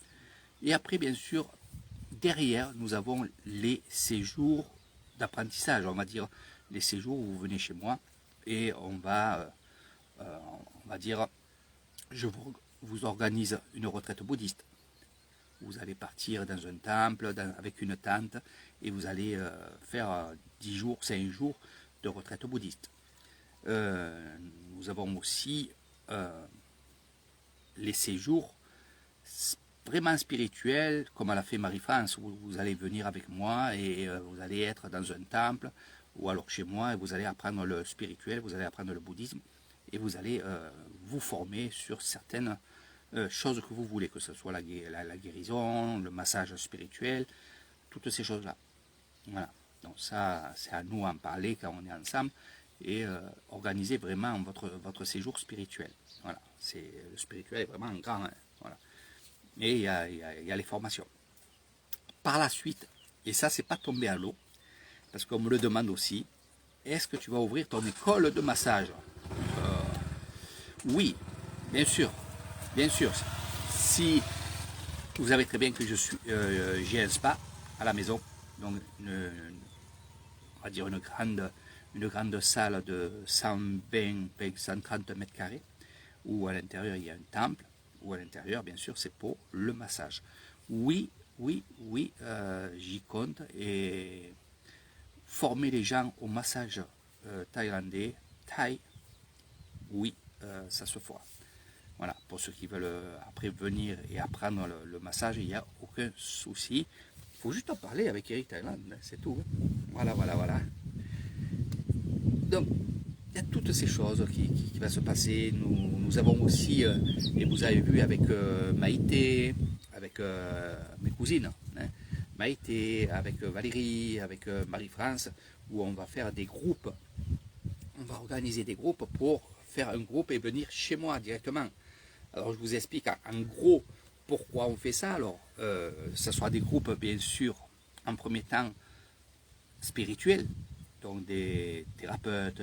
Et après, bien sûr, derrière, nous avons les séjours d'apprentissage, on va dire, les séjours où vous venez chez moi et on va dire, je vous organise une retraite bouddhiste. Vous allez partir dans un temple avec une tente et vous allez faire 10 jours, 5 jours de retraite bouddhiste. Nous avons aussi les séjours vraiment spirituels, comme elle a fait Marie-France, où vous allez venir avec moi et vous allez être dans un temple, ou alors chez moi, et vous allez apprendre le spirituel, vous allez apprendre le bouddhisme, et vous allez vous former sur certaines choses que vous voulez, que ce soit la guérison, le massage spirituel, toutes ces choses-là. Voilà. Donc ça, c'est à nous en parler quand on est ensemble, et organiser vraiment votre séjour spirituel. Voilà. Le spirituel est vraiment grand. Hein. Voilà. Et il y a les formations. Par la suite, et ça c'est pas tombé à l'eau, parce qu'on me le demande aussi, est-ce que tu vas ouvrir ton école de massage? Oui, bien sûr, bien sûr. Si vous savez très bien que j'ai un spa à la maison, donc on va dire une grande salle de 120, 130 mètres carrés, où à l'intérieur il y a un temple, où à l'intérieur, bien sûr, c'est pour le massage. Oui, j'y compte, et former les gens au massage thaïlandais, thaï, oui, ça se fera. Voilà, pour ceux qui veulent après venir et apprendre le massage, il n'y a aucun souci. Il faut juste en parler avec Eric Thaïlande, c'est tout. Voilà. Donc, il y a toutes ces choses qui vont se passer. Nous avons aussi, et vous avez vu avec Maïté, avec mes cousines, hein, Maïté, avec Valérie, avec Marie-France, où on va faire des groupes. On va organiser des groupes pour faire un groupe et venir chez moi directement. Alors je vous explique en gros pourquoi on fait ça. Alors, ce sera des groupes bien sûr en premier temps spirituels, donc des thérapeutes,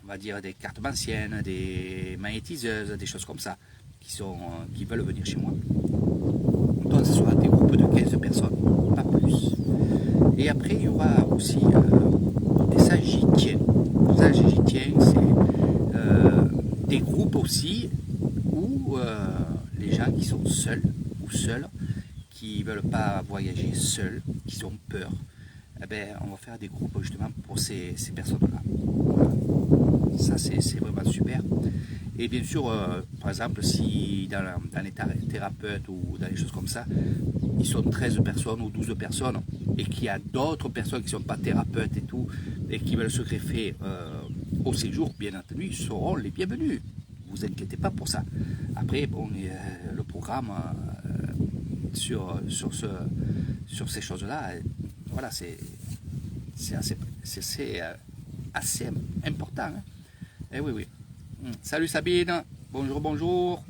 on va dire des cartes anciennes, des magnétiseuses, des choses comme ça, qui veulent venir chez moi. Donc ce sera des groupes de 15 personnes, pas plus. Et après il y aura aussi, et ça j'y tiens, c'est des groupes aussi où les gens qui sont seuls ou seuls, qui ne veulent pas voyager seuls, qui ont peur, eh ben, on va faire des groupes justement pour ces personnes-là. Voilà. Ça c'est vraiment super. Et bien sûr, par exemple, si dans les thérapeutes ou dans les choses comme ça, ils sont 13 personnes ou 12 personnes, et qu'il y a d'autres personnes qui ne sont pas thérapeutes et tout, et qui veulent se greffer au séjour, bien entendu, ils seront les bienvenus. Ne vous inquiétez pas pour ça. Après, bon, le programme sur ces choses-là, voilà, c'est assez important. Hein. Eh oui. Salut Sabine, bonjour.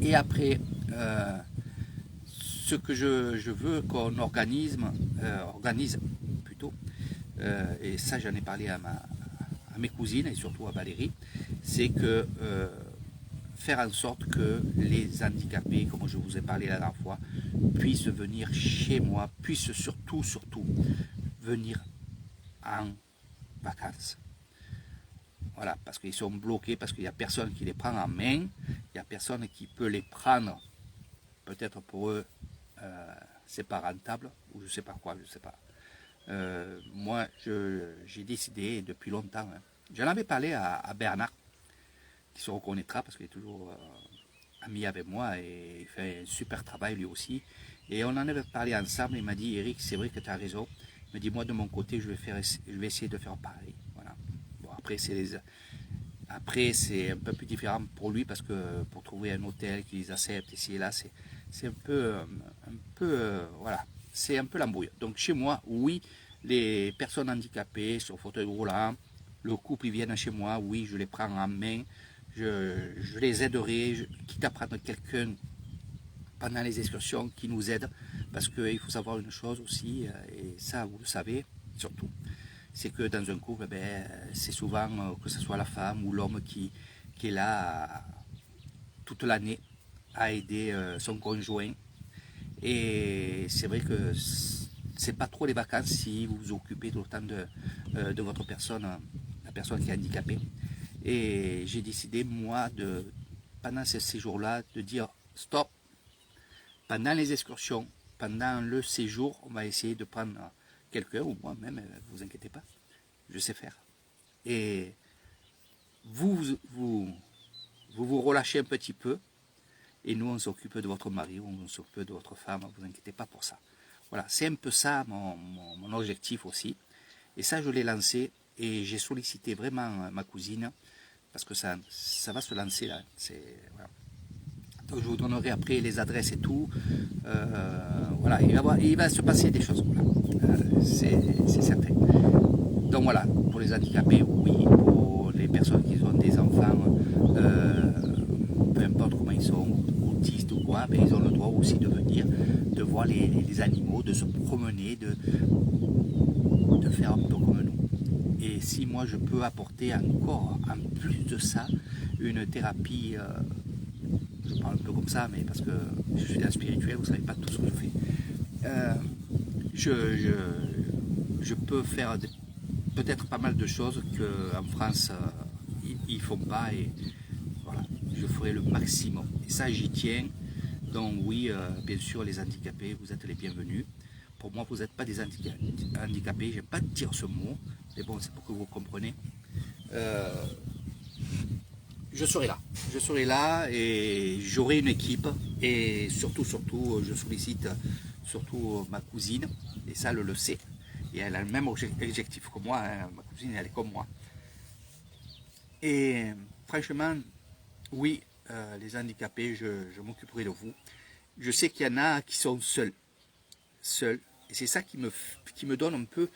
Et après, ce que je veux qu'on organise plutôt, et ça j'en ai parlé à mes cousines et surtout à Valérie, c'est que faire en sorte que les handicapés, comme je vous ai parlé la dernière fois, puissent venir chez moi, puissent surtout venir en vacances. Voilà, parce qu'ils sont bloqués, parce qu'il n'y a personne qui les prend en main, il n'y a personne qui peut les prendre. Peut-être pour eux, c'est pas rentable, ou je sais pas quoi, je sais pas. Moi, j'ai décidé depuis longtemps, hein. J'en avais parlé à Bernard, qui se reconnaîtra parce qu'il est toujours ami avec moi et il fait un super travail lui aussi. Et on en avait parlé ensemble, il m'a dit, Eric, c'est vrai que tu as raison. Il m'a dit, moi de mon côté, je vais essayer de faire pareil. Voilà. Bon, après, c'est un peu plus différent pour lui parce que pour trouver un hôtel qui les accepte ici et là, c'est un peu voilà, c'est un peu l'embrouille. Donc chez moi, oui, les personnes handicapées sur fauteuil roulant, le couple, ils viennent chez moi, oui, je les prends en main, je les aiderai, quitte à prendre quelqu'un pendant les excursions qui nous aide, parce qu'il faut savoir une chose aussi, et ça vous le savez surtout, c'est que dans un couple, c'est souvent que ce soit la femme ou l'homme qui est là toute l'année à aider son conjoint. Et c'est vrai que c'est pas trop les vacances si vous vous occupez tout le temps de votre personne, la personne qui est handicapée. Et j'ai décidé, moi, pendant ce séjour-là, de dire stop. Pendant les excursions, pendant le séjour, on va essayer de prendre quelqu'un, ou moi-même, ne vous inquiétez pas, je sais faire. Et vous relâchez un petit peu, et nous, on s'occupe de votre mari, ou on s'occupe de votre femme, ne vous inquiétez pas pour ça. Voilà, c'est un peu ça mon objectif aussi. Et ça, je l'ai lancé, et j'ai sollicité vraiment ma cousine, parce que ça va se lancer là. Voilà. Donc, je vous donnerai après les adresses et tout. Voilà, il va se passer des choses. Voilà. C'est certain. Donc voilà, pour les handicapés, oui. Pour les personnes qui ont des enfants, peu importe comment ils sont, autistes ou quoi, ils ont le droit aussi de venir, de voir les animaux, de se promener, de faire un peu comme nous. Et si moi je peux apporter encore, en plus de ça, une thérapie, je parle un peu comme ça, mais parce que je suis un spirituel, vous ne savez pas tout ce que je fais. euh, je peux faire peut-être pas mal de choses qu'en France, ils ne font pas. Et voilà, je ferai le maximum. Et ça, j'y tiens. Donc oui, bien sûr, les handicapés, vous êtes les bienvenus. Pour moi, vous n'êtes pas des handicapés. J'aime pas dire ce mot, mais bon, c'est pour que vous compreniez. Euh, je serai là. Je serai là et j'aurai une équipe. Et surtout, je sollicite surtout ma cousine. Et ça, elle le sait. Et elle a le même objectif que moi. Hein. Ma cousine, elle est comme moi. Et franchement, oui, les handicapés, je m'occuperai de vous. Je sais qu'il y en a qui sont seuls. Seuls. Et c'est ça qui me donne un peu,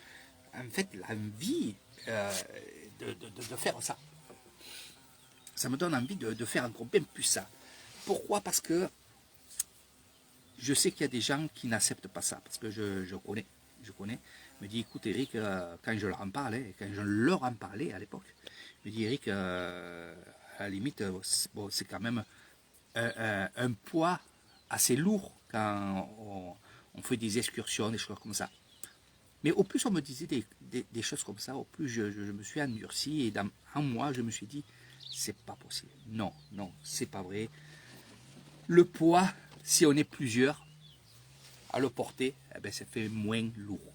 en fait, l'envie de faire ça. Ça me donne envie de faire encore bien plus ça. Pourquoi? Parce que je sais qu'il y a des gens qui n'acceptent pas ça. Parce que je connais. Je me dis, écoute Eric, quand je leur en parlais, quand je leur en parlais à l'époque, je me dis, Eric, à la limite, bon, c'est quand même un poids assez lourd quand on fait des excursions, des choses comme ça. Mais au plus on me disait des choses comme ça, au plus je me suis endurci et en moi, je me suis dit, c'est pas possible. Non, non, c'est pas vrai. Le poids, si on est plusieurs à le porter, eh ben, ça fait moins lourd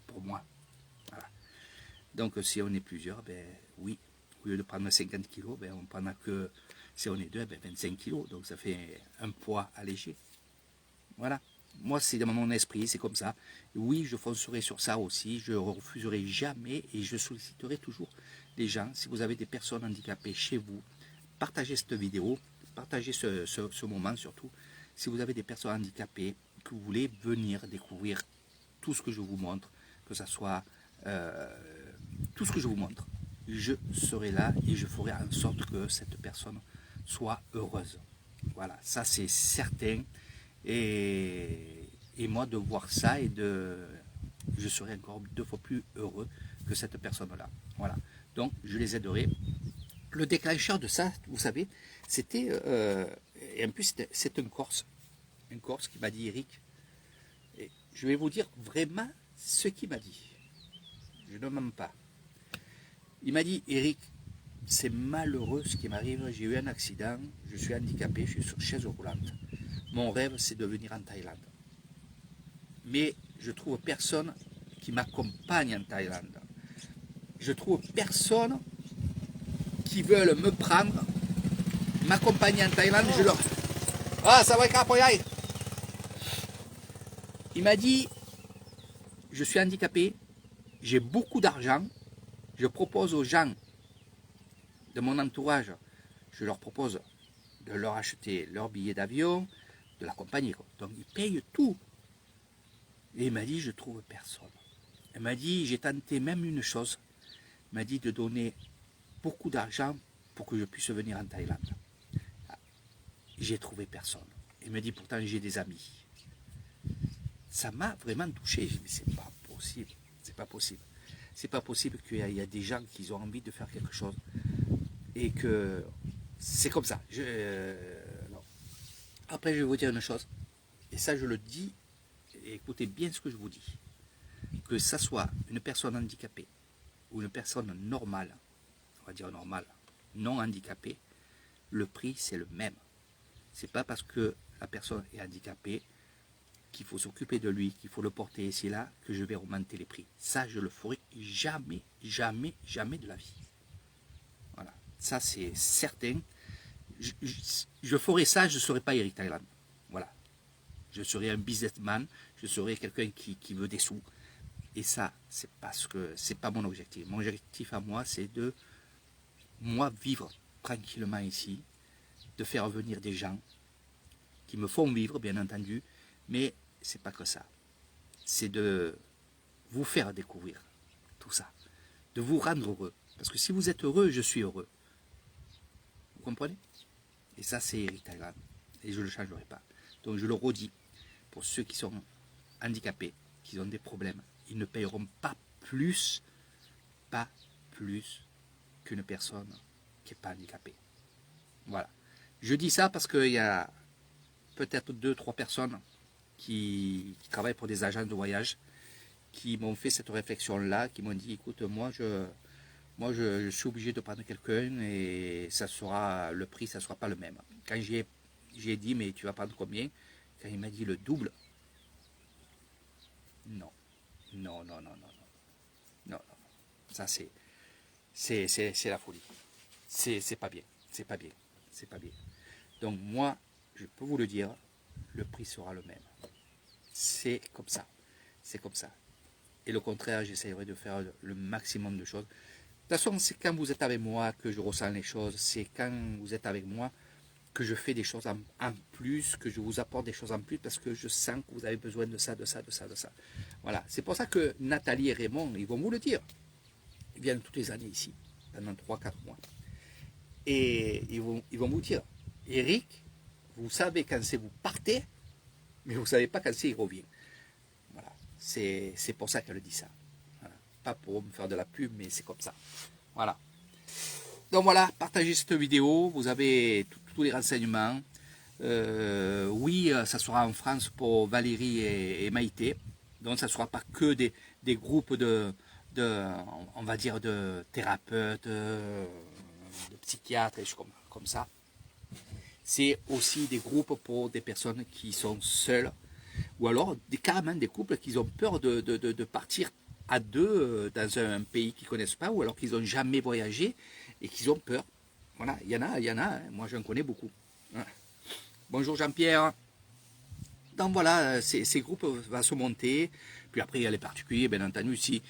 pour moi. Voilà. Donc si on est plusieurs, ben oui, au lieu de prendre 50 kilos, ben, on prendra que, si on est deux, ben, 25 kilos. Donc ça fait un poids allégé. Voilà. Moi, c'est dans mon esprit, c'est comme ça. Oui, je foncerai sur ça aussi. Je ne refuserai jamais et je solliciterai toujours les gens. Si vous avez des personnes handicapées chez vous, partagez cette vidéo, partagez ce moment surtout. Si vous avez des personnes handicapées, que vous voulez venir découvrir tout ce que je vous montre, que ce soit tout ce que je vous montre, je serai là et je ferai en sorte que cette personne soit heureuse. Voilà, ça c'est certain. Et moi, de voir ça, je serai encore 2 fois plus heureux que cette personne-là. Voilà. Donc, je les aiderai. Le déclencheur de ça, vous savez, c'était, et en plus, c'est un Corse. Un Corse qui m'a dit, Eric, et je vais vous dire vraiment ce qu'il m'a dit. Je ne mens pas. Il m'a dit, Eric, c'est malheureux ce qui m'arrive. J'ai eu un accident, je suis handicapé, je suis sur chaise roulante. Mon rêve, c'est de venir en Thaïlande. Mais je trouve personne qui m'accompagne en Thaïlande. Je trouve personne qui veut me prendre, m'accompagner en Thaïlande. Je leur... Ah, ça va, Capoyai. Il m'a dit, je suis handicapé, j'ai beaucoup d'argent, je propose aux gens de mon entourage, je leur propose de leur acheter leur billet d'avion, de l'accompagner. Donc ils payent tout. Et il m'a dit, je trouve personne. Il m'a dit, j'ai tenté même une chose. Il m'a dit de donner beaucoup d'argent pour que je puisse venir en Thaïlande. J'ai trouvé personne. Il me dit, pourtant j'ai des amis. Ça m'a vraiment touché. J'ai dit, mais c'est pas possible. C'est pas possible. C'est pas possible qu'il y a des gens qui ont envie de faire quelque chose et que c'est comme ça. Après, je vais vous dire une chose. Et ça, je le dis. Et écoutez bien ce que je vous dis. Que ça soit une personne handicapée ou une personne normale, on va dire normale, non handicapée, le prix c'est le même. C'est pas parce que la personne est handicapée qu'il faut s'occuper de lui, qu'il faut le porter ici et là, que je vais augmenter les prix. Ça, je le ferai jamais, jamais, jamais de la vie. Voilà, ça c'est certain. Je ferai ça, je ne serai pas Eric Thailand. Voilà, je serai un businessman, je serai quelqu'un qui veut des sous. Et ça, c'est parce que c'est pas mon objectif. Mon objectif à moi, c'est de moi vivre tranquillement ici, de faire venir des gens qui me font vivre, bien entendu, mais c'est pas que ça. C'est de vous faire découvrir tout ça, de vous rendre heureux. Parce que si vous êtes heureux, je suis heureux. Vous comprenez? Et ça, c'est Eric Thailand. Et je ne le changerai pas. Donc je le redis, pour ceux qui sont handicapés, qui ont des problèmes, ils ne payeront pas plus qu'une personne qui n'est pas handicapée. Voilà. Je dis ça parce qu'il y a peut-être 2-3 personnes qui travaillent pour des agences de voyage, qui m'ont fait cette réflexion-là, qui m'ont dit, écoute, je suis obligé de prendre quelqu'un et ça sera, le prix, ça ne sera pas le même. Quand j'ai dit, mais tu vas prendre combien? Quand il m'a dit le double, non, non, non, non, non, non, non, non. Ça c'est la folie. C'est pas bien, c'est pas bien, c'est pas bien. Donc moi, je peux vous le dire, le prix sera le même. C'est comme ça, c'est comme ça. Et le contraire, j'essaierai de faire le maximum de choses. De toute façon, c'est quand vous êtes avec moi que je ressens les choses. C'est quand vous êtes avec moi que je fais des choses en plus, que je vous apporte des choses en plus, parce que je sens que vous avez besoin de ça, de ça, de ça, de ça. Voilà. C'est pour ça que Nathalie et Raymond, ils vont vous le dire. Ils viennent toutes les années ici, pendant 3-4 mois. Et ils vont vous dire, Eric, vous savez quand c'est vous partez, mais vous ne savez pas quand c'est il revient. Voilà. C'est pour ça qu'elle dit ça. Voilà. Pas pour me faire de la pub, mais c'est comme ça. Voilà. Donc voilà, partagez cette vidéo, vous avez tous les renseignements. Oui, ça sera en France pour Valérie et Maïté. Donc ça ne sera pas que des groupes on va dire, de thérapeutes, de psychiatres, et comme ça. C'est aussi des groupes pour des personnes qui sont seules, ou alors carrément des couples qui ont peur de partir à deux dans un pays qu'ils ne connaissent pas, ou alors qu'ils n'ont jamais voyagé et qu'ils ont peur. Voilà, il y en a, hein. Moi j'en connais beaucoup. Hein. Bonjour Jean-Pierre. Donc voilà, ces groupes vont se monter. Puis après, il y a les particuliers, bien entendu. S'il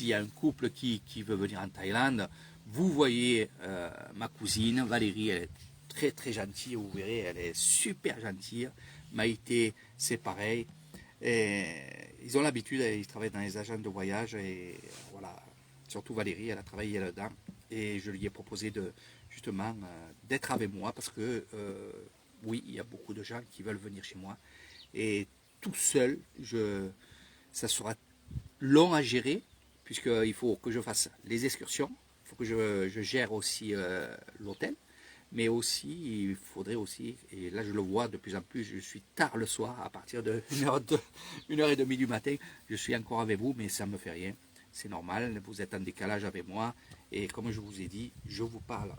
y a un couple qui veut venir en Thaïlande, vous voyez ma cousine Valérie, elle est très très gentille, vous verrez, elle est super gentille. Maïté, c'est pareil. Et ils ont l'habitude, ils travaillent dans les agences de voyage et voilà, surtout Valérie, elle a travaillé là-dedans et je lui ai proposé justement d'être avec moi parce que oui, il y a beaucoup de gens qui veulent venir chez moi et tout seul, ça sera long à gérer puisqu'il faut que je fasse les excursions, il faut que je gère aussi l'hôtel. Mais aussi, il faudrait aussi, et là je le vois de plus en plus, je suis tard le soir, à partir de 1h30 du matin, je suis encore avec vous, mais ça ne me fait rien, c'est normal, vous êtes en décalage avec moi, et comme je vous ai dit, je vous parle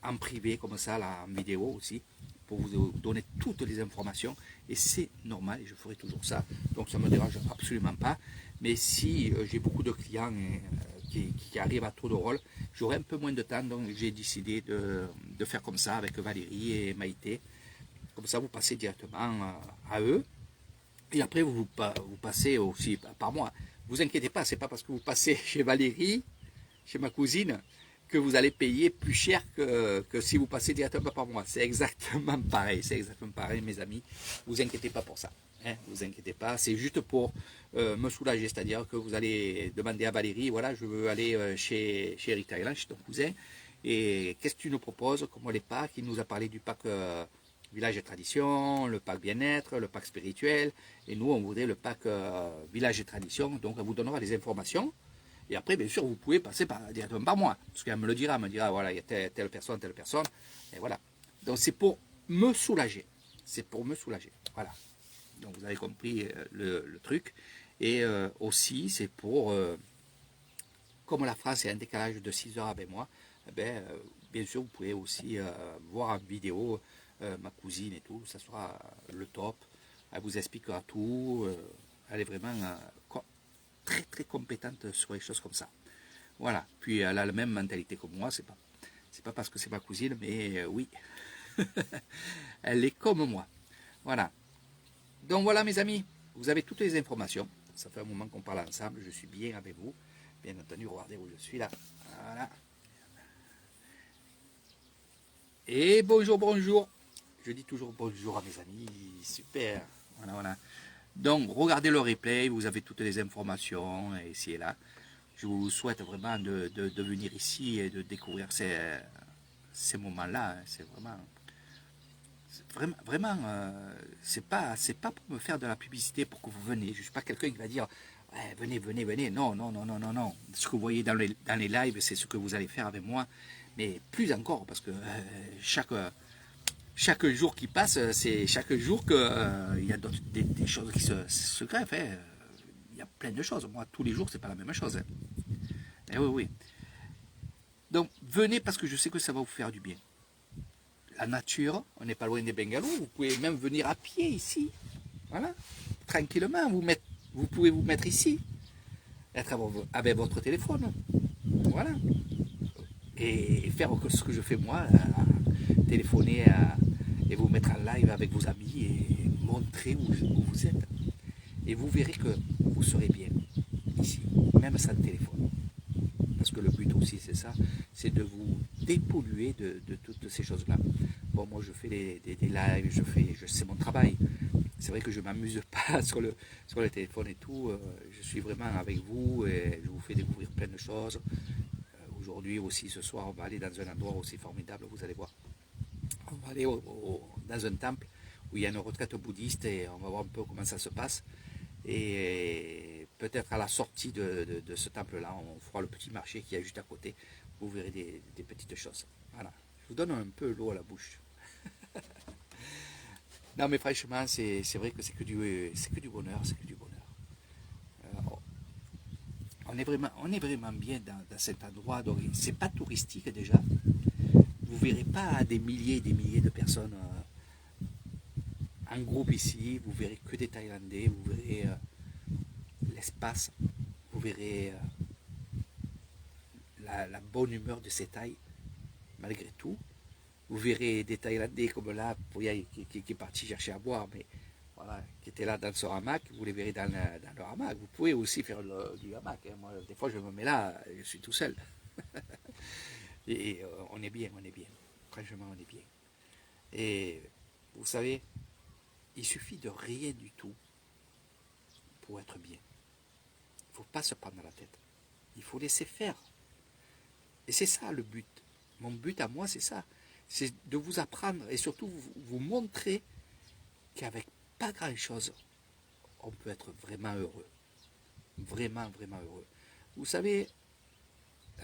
en privé, comme ça, là, en vidéo aussi, pour vous donner toutes les informations, et c'est normal, et je ferai toujours ça, donc ça ne me dérange absolument pas, mais si j'ai beaucoup de clients qui arrivent à tour de rôle, j'aurai un peu moins de temps, donc j'ai décidé de faire comme ça avec Valérie et Maïté. Comme ça, vous passez directement à eux. Et après, vous passez aussi par moi. Vous inquiétez pas, c'est pas parce que vous passez chez Valérie, chez ma cousine, que vous allez payer plus cher que si vous passez directement par moi. C'est exactement pareil, mes amis. Vous inquiétez pas pour ça. Hein, vous inquiétez pas, c'est juste pour me soulager, c'est-à-dire que vous allez demander à Valérie, voilà, je veux aller chez Eric Thailand, chez ton cousin, et qu'est-ce que tu nous proposes, comment les packs, il nous a parlé du pack village et tradition, le pack bien-être, le pack spirituel, et nous on voudrait le pack village et tradition, donc elle vous donnera des informations, et après bien sûr vous pouvez passer directement par moi, parce qu'elle me le dira, voilà, il y a telle personne, et voilà, donc c'est pour me soulager, voilà. Donc vous avez compris le truc. Et aussi, c'est pour, comme la France est en décalage de 6 heures avec moi, bien sûr, vous pouvez aussi voir en vidéo ma cousine et tout. Ça sera le top. Elle vous expliquera tout. Elle est vraiment très très compétente sur les choses comme ça. Voilà. Puis elle a la même mentalité que moi. C'est pas parce que c'est ma cousine, mais oui. Elle est comme moi. Voilà. Donc voilà mes amis, vous avez toutes les informations. Ça fait un moment qu'on parle ensemble, je suis bien avec vous. Bien entendu, regardez où je suis là. Voilà. Et bonjour. Je dis toujours bonjour à mes amis. Super. Voilà. Donc regardez le replay, vous avez toutes les informations ici et là. Je vous souhaite vraiment de venir ici et de découvrir ces moments-là. C'est vraiment, c'est pas pour me faire de la publicité pour que vous venez. Je ne suis pas quelqu'un qui va dire ouais, venez. Non. Ce que vous voyez dans les lives, c'est ce que vous allez faire avec moi. Mais plus encore, parce que chaque jour qui passe, c'est chaque jour qu'il y a des choses qui se greffent. Hein. Il y a plein de choses. Moi, tous les jours, c'est pas la même chose. Hein. Et oui, oui. Donc, venez parce que je sais que ça va vous faire du bien. La nature, on n'est pas loin des bungalows. Vous pouvez même venir à pied ici. Voilà. Tranquillement, vous pouvez vous mettre ici. Être avec votre téléphone. Voilà. Et faire ce que je fais moi. Téléphoner et vous mettre en live avec vos amis et montrer où vous êtes. Et vous verrez que vous serez bien ici, même sans téléphone. Parce que le but aussi, c'est ça, c'est de vous dépolluer de toutes ces choses-là. Bon, moi, je fais des lives, c'est mon travail. C'est vrai que je ne m'amuse pas sur le téléphone et tout. Je suis vraiment avec vous et je vous fais découvrir plein de choses. Aujourd'hui aussi, ce soir, on va aller dans un endroit aussi formidable, vous allez voir. On va aller dans un temple où il y a une retraite bouddhiste et on va voir un peu comment ça se passe. Et peut-être à la sortie de ce temple-là, on fera le petit marché qui est juste à côté. Vous verrez des petites choses. Voilà. Je vous donne un peu l'eau à la bouche. Non, mais franchement, c'est vrai que c'est que du bonheur, c'est que du bonheur. On est vraiment bien dans cet endroit. Donc, c'est pas touristique déjà. Vous ne verrez pas des milliers et des milliers de personnes en groupe ici. Vous verrez que des Thaïlandais. Vous verrez l'espace. Vous verrez la bonne humeur de ces Thaïs, malgré tout. Vous verrez des Thaïlandais comme là, qui est parti chercher à boire, mais voilà, qui était là dans son hamac. Vous les verrez dans leur hamac. Vous pouvez aussi faire du hamac. Hein. Moi, des fois, je me mets là, je suis tout seul. Et on est bien, on est bien. Franchement, on est bien. Et vous savez, il suffit de rien du tout pour être bien. Il ne faut pas se prendre la tête. Il faut laisser faire. Et c'est ça le but. Mon but à moi, c'est ça. C'est de vous apprendre et surtout vous montrer qu'avec pas grand-chose, on peut être vraiment heureux. Vraiment, vraiment heureux. Vous savez,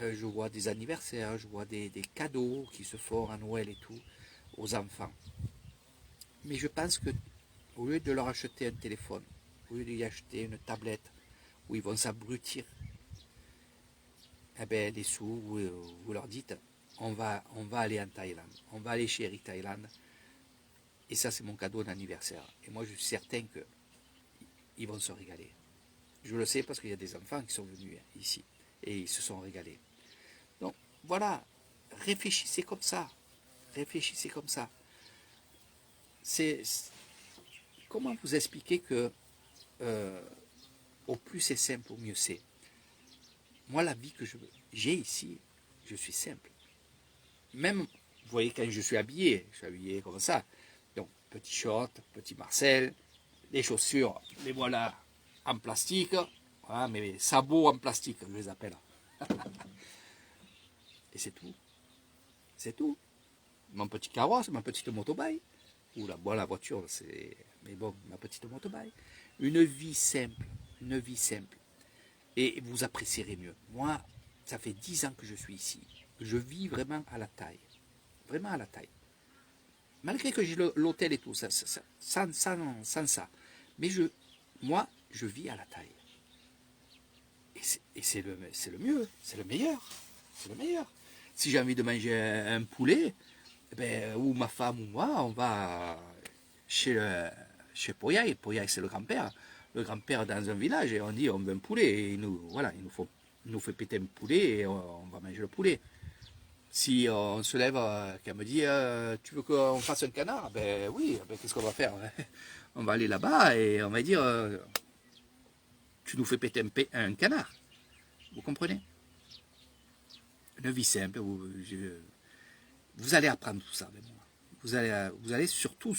je vois des anniversaires, je vois des cadeaux qui se font à Noël et tout aux enfants. Mais je pense que au lieu de leur acheter un téléphone, au lieu d'y acheter une tablette où ils vont s'abrutir, eh bien, les sous, vous leur dites, on va aller en Thaïlande, on va aller chez Eric Thaïlande, et ça c'est mon cadeau d'anniversaire. Et moi je suis certain qu'ils vont se régaler. Je le sais parce qu'il y a des enfants qui sont venus ici, et ils se sont régalés. Donc voilà, réfléchissez comme ça, réfléchissez comme ça. Comment vous expliquer que au plus c'est simple, au mieux c'est. Moi, la vie que j'ai ici, je suis simple. Même, vous voyez, quand je suis habillé comme ça. Donc, petit short, petit Marcel, les chaussures, les voilà en plastique. Voilà, mes sabots en plastique, je les appelle. Et c'est tout. C'est tout. Mon petit carrosse, ma petite motobike. Ou la voiture, c'est... Mais bon, ma petite motobike. Une vie simple. Une vie simple. Et vous apprécierez mieux. Moi, ça fait 10 ans que je suis ici. Je vis vraiment à la taille. Vraiment à la taille. Malgré que j'ai l'hôtel et tout, sans ça. Mais moi, je vis à la taille. Et c'est le mieux, c'est le meilleur. C'est le meilleur. Si j'ai envie de manger un poulet, ou ma femme ou moi, on va chez Poyaï. Poyaï, c'est le grand-père. Le grand-père dans un village, et on dit on veut un poulet. Et il nous fait péter un poulet et on va manger le poulet. Si on se lève, qu'elle me dit tu veux qu'on fasse un canard? Ben oui, qu'est-ce qu'on va faire? On va aller là-bas et on va dire tu nous fais péter un canard. Vous comprenez? Une vie simple. Vous allez apprendre tout ça avec moi. Vous allez surtout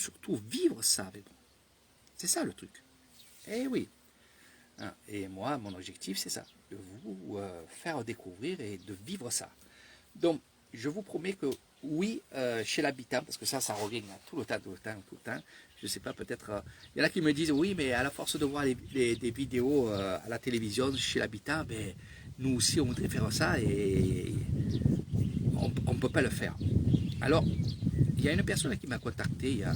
vivre ça avec moi. C'est ça le truc. Eh oui. Et moi, mon objectif, c'est ça. De vous faire découvrir et de vivre ça. Donc, je vous promets que oui, chez l'habitant, parce que ça revient tout le temps. Je ne sais pas, peut-être... Il y en a qui me disent, oui, mais à la force de voir des vidéos à la télévision chez l'habitant, nous aussi, on voudrait faire ça et on ne peut pas le faire. Alors, il y a une personne qui m'a contacté il y a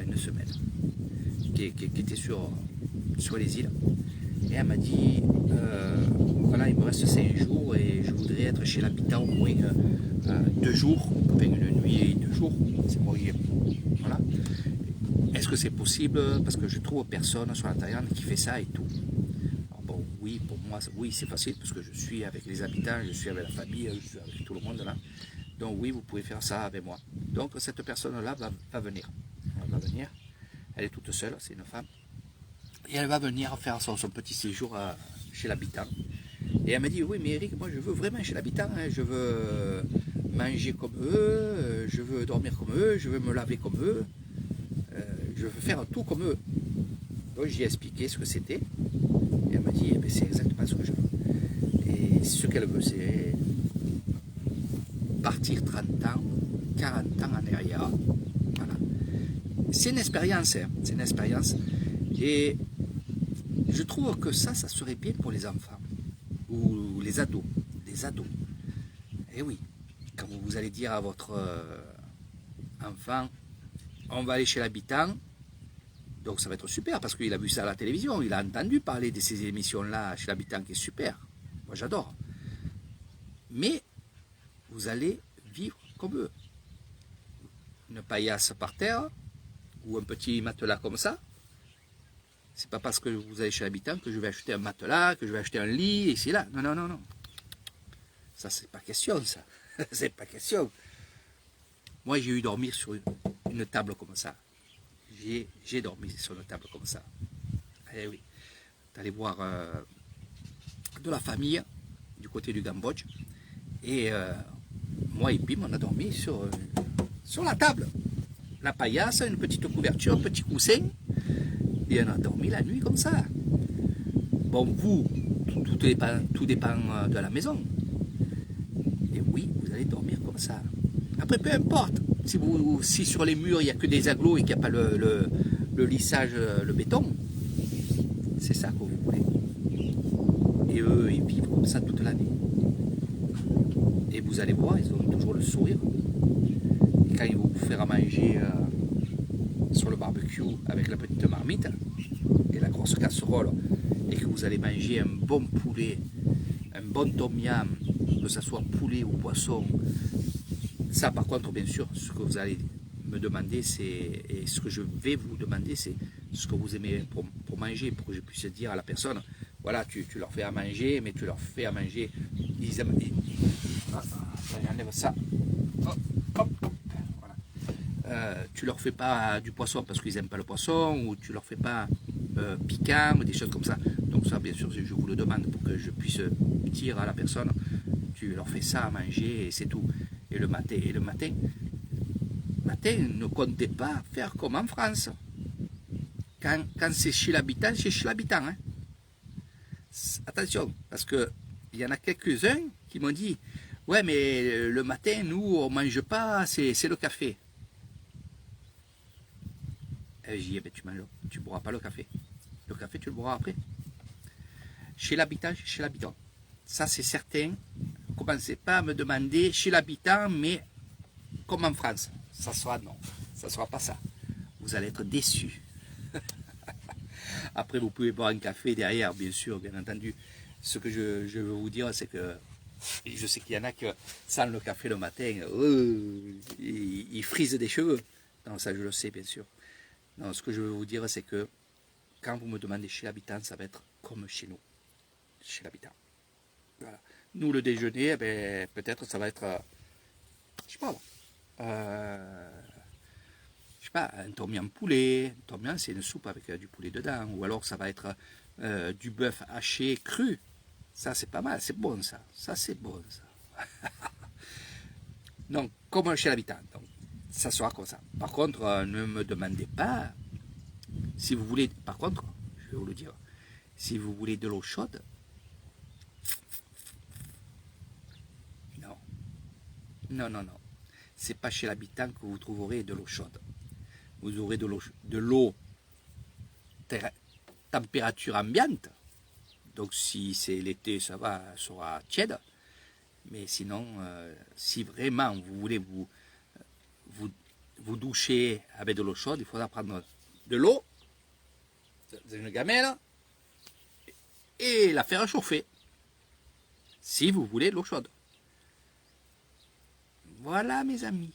une semaine, qui était sur les îles, et elle m'a dit, voilà, il me reste 5 jours et je voudrais être chez l'habitant au moins 2 jours, enfin une nuit et 2 jours, c'est moi, voilà. Est-ce que c'est possible? Parce que je trouve personne sur l'intérieur qui fait ça et tout. Alors bon, oui, pour moi, oui, c'est facile parce que je suis avec les habitants, je suis avec la famille, je suis avec tout le monde là. Donc oui, vous pouvez faire ça avec moi. Donc cette personne-là va venir. Elle va venir. Elle est toute seule, c'est une femme. Et elle va venir faire son petit séjour chez l'habitant. Et elle m'a dit, oui, mais Eric, moi je veux vraiment chez l'habitant. Hein. Je veux manger comme eux, je veux dormir comme eux, je veux me laver comme eux. Je veux faire tout comme eux. Donc j'ai expliqué ce que c'était. Et elle m'a dit, eh ben, c'est exactement ce que je veux. Et ce qu'elle veut, c'est partir 30 ans, 40 ans en arrière. Voilà. C'est une expérience, hein. C'est une expérience. Et je trouve que ça serait bien pour les enfants. Ou les ados. Les ados. Et oui, quand vous allez dire à votre enfant, on va aller chez l'habitant, donc ça va être super parce qu'il a vu ça à la télévision, il a entendu parler de ces émissions-là chez l'habitant qui est super. Moi j'adore. Mais vous allez vivre comme eux. Une paillasse par terre ou un petit matelas comme ça. C'est pas parce que vous allez chez l'habitant que je vais acheter un matelas, que je vais acheter un lit, ici et là. Non, non, non, non. Ça, c'est pas question, ça. C'est pas question. Moi, j'ai eu dormir sur une table comme ça. J'ai dormi sur une table comme ça. Eh oui. T'allais voir de la famille du côté du Cambodge. Et moi et Pim, on a dormi sur la table. La paillasse, une petite couverture, un petit coussin. Et on a dormi la nuit comme ça. Bon, vous, tout dépend de la maison. Et oui, vous allez dormir comme ça. Après, peu importe. Si sur les murs, il n'y a que des agglos et qu'il n'y a pas le lissage, le béton, c'est ça que vous voulez. Et eux, ils vivent comme ça toute l'année. Et vous allez voir, ils ont toujours le sourire. Et quand ils vont vous faire à manger sur le barbecue avec la petite marmite et la grosse casserole, et que vous allez manger un bon poulet, un bon tom yam, que ce soit poulet ou poisson, ça par contre bien sûr, ce que vous allez me demander, c'est, et ce que je vais vous demander, c'est ce que vous aimez pour manger, pour que je puisse dire à la personne, voilà, tu leur fais à manger, mais tu leur fais à manger, ils aiment, j'enlève ça, hop, hop, voilà. Tu leur fais pas du poisson parce qu'ils n'aiment pas le poisson, ou tu leur fais pas piquant, des choses comme ça. Donc ça, bien sûr, je vous le demande pour que je puisse dire à la personne, tu leur fais ça à manger et c'est tout. Et le matin, ne comptez pas faire comme en France. Quand c'est chez l'habitant, c'est chez l'habitant. Hein. Attention, parce qu'il y en a quelques-uns qui m'ont dit, ouais, mais le matin, nous, on ne mange pas, c'est le café. Et j'ai dit, eh ben, tu ne boiras pas le café. Le café, tu le boiras après. Chez l'habitant, chez l'habitant. Ça, c'est certain. Ne commencez pas à me demander chez l'habitant, mais comme en France. Ça sera non. Ça ne sera pas ça. Vous allez être déçus. Après, vous pouvez boire un café derrière, bien sûr, bien entendu. Ce que je veux vous dire, c'est que je sais qu'il y en a que, sans le café le matin, ils frisent des cheveux. Non, ça, je le sais, bien sûr. Non, ce que je veux vous dire, c'est que quand vous me demandez chez l'habitant, ça va être comme chez nous, chez l'habitant. Voilà. Nous, le déjeuner, eh ben, peut-être ça va être, je sais pas, un tom yum poulet. Un tom yum, c'est une soupe avec du poulet dedans. Ou alors ça va être du bœuf haché cru. Ça, c'est pas mal, c'est bon ça. Ça, c'est bon ça. Donc, comme chez l'habitant. Donc, ça sera comme ça. Par contre, ne me demandez pas si vous voulez. Par contre, je vais vous le dire, si vous voulez de l'eau chaude, non. Non, non, non. C'est pas chez l'habitant que vous trouverez de l'eau chaude. Vous aurez de l'eau température ambiante. Donc si c'est l'été, ça va, ça sera tiède. Mais sinon, si vraiment vous voulez vous vous douchez avec de l'eau chaude, il faudra prendre de l'eau dans une gamelle et la faire chauffer, si vous voulez de l'eau chaude. Voilà mes amis.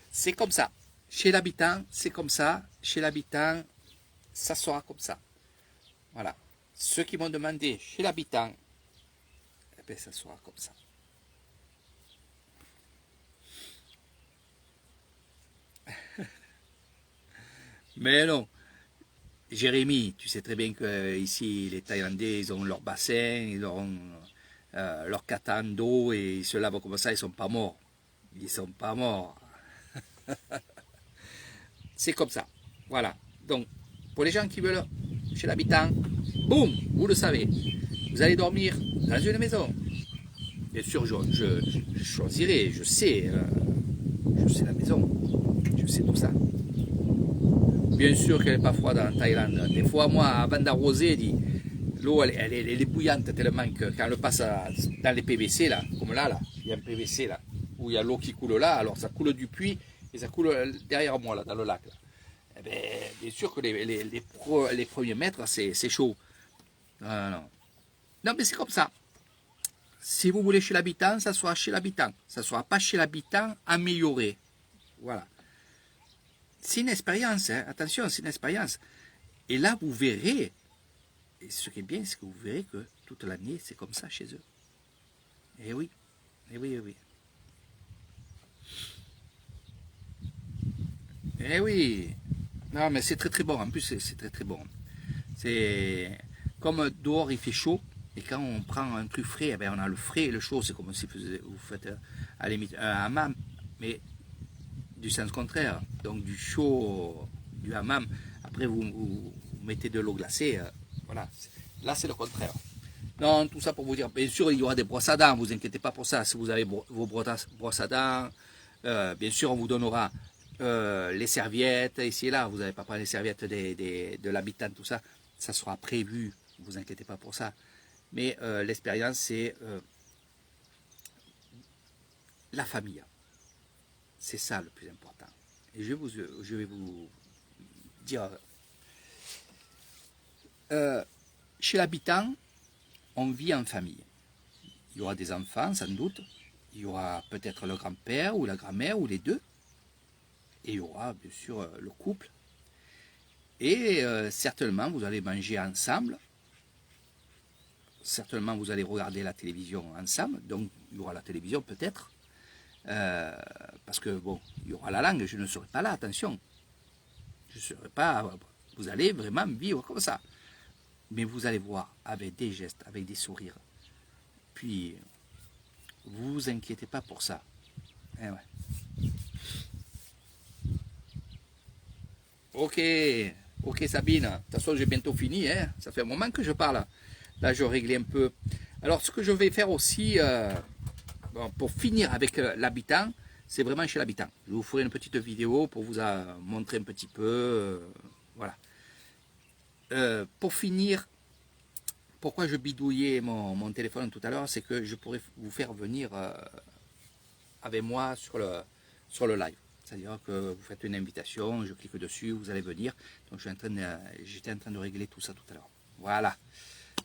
C'est comme ça. Chez l'habitant, c'est comme ça. Chez l'habitant, ça sera comme ça. Voilà. Ceux qui m'ont demandé chez l'habitant, eh bien, ça sera comme ça. Mais non, Jérémy, tu sais très bien que ici les Thaïlandais, ils ont leur bassin, ils ont leur catan d'eau et ils se lavent comme ça, ils sont pas morts. Ils sont pas morts. C'est comme ça. Voilà. Donc, pour les gens qui veulent chez l'habitant, boum, vous le savez. Vous allez dormir dans une maison. Bien sûr, je choisirai, je sais la maison, je sais tout ça. Bien sûr qu'elle n'est pas froide en Thaïlande. Des fois, moi, avant d'arroser, l'eau, elle est bouillante tellement que quand elle passe dans les PVC, là, comme là, il y a un PVC là, où il y a l'eau qui coule là, alors ça coule du puits et ça coule derrière moi, là, dans le lac. Là. Eh bien, bien sûr que les premiers mètres, c'est chaud. Non, mais c'est comme ça. Si vous voulez chez l'habitant, ça sera chez l'habitant. Ça ne sera pas chez l'habitant amélioré. Voilà. C'est une expérience, hein. Attention, c'est une expérience. Et là, vous verrez, et ce qui est bien, c'est que vous verrez que toute l'année, c'est comme ça chez eux. Eh oui, eh oui, eh oui. Eh oui. Non, mais c'est très très bon. En plus, c'est très très bon. C'est comme dehors, il fait chaud. Et quand on prend un truc frais, eh bien, on a le frais et le chaud. C'est comme si vous faites à la limite un hammam, mais du sens contraire. Donc du chaud, du hammam. Après, vous mettez de l'eau glacée. Voilà. Là, c'est le contraire. Non, tout ça pour vous dire. Bien sûr, il y aura des brosses à dents. Ne vous inquiétez pas pour ça. Si vous avez vos brosses à dents, bien sûr, on vous donnera les serviettes ici et là. Vous n'avez pas pris les serviettes de l'habitant, tout ça. Ça sera prévu. Ne vous inquiétez pas pour ça. Mais l'expérience, c'est la famille. C'est ça le plus important. Et je vais vous dire, chez l'habitant, on vit en famille. Il y aura des enfants, sans doute. Il y aura peut-être le grand-père ou la grand-mère ou les deux. Et il y aura bien sûr le couple. Et certainement, vous allez manger ensemble. Certainement, vous allez regarder la télévision ensemble. Donc, il y aura la télévision peut-être. Parce que, bon, il y aura la langue. Je ne serai pas là, attention. Je ne serai pas... Vous allez vraiment vivre comme ça. Mais vous allez voir avec des gestes, avec des sourires. Puis, vous vous inquiétez pas pour ça. Eh ouais. Ok Sabine. De toute façon, j'ai bientôt fini. Hein. Ça fait un moment que je parle. Là, je réglais un peu. Alors, ce que je vais faire aussi, bon, pour finir avec l'habitant, c'est vraiment chez l'habitant. Je vous ferai une petite vidéo pour vous montrer un petit peu. Voilà. Pour finir, pourquoi je bidouillais mon téléphone tout à l'heure, c'est que je pourrais vous faire venir avec moi sur le live. C'est-à-dire que vous faites une invitation, je clique dessus, vous allez venir. Donc j'étais en train de régler tout ça tout à l'heure. Voilà.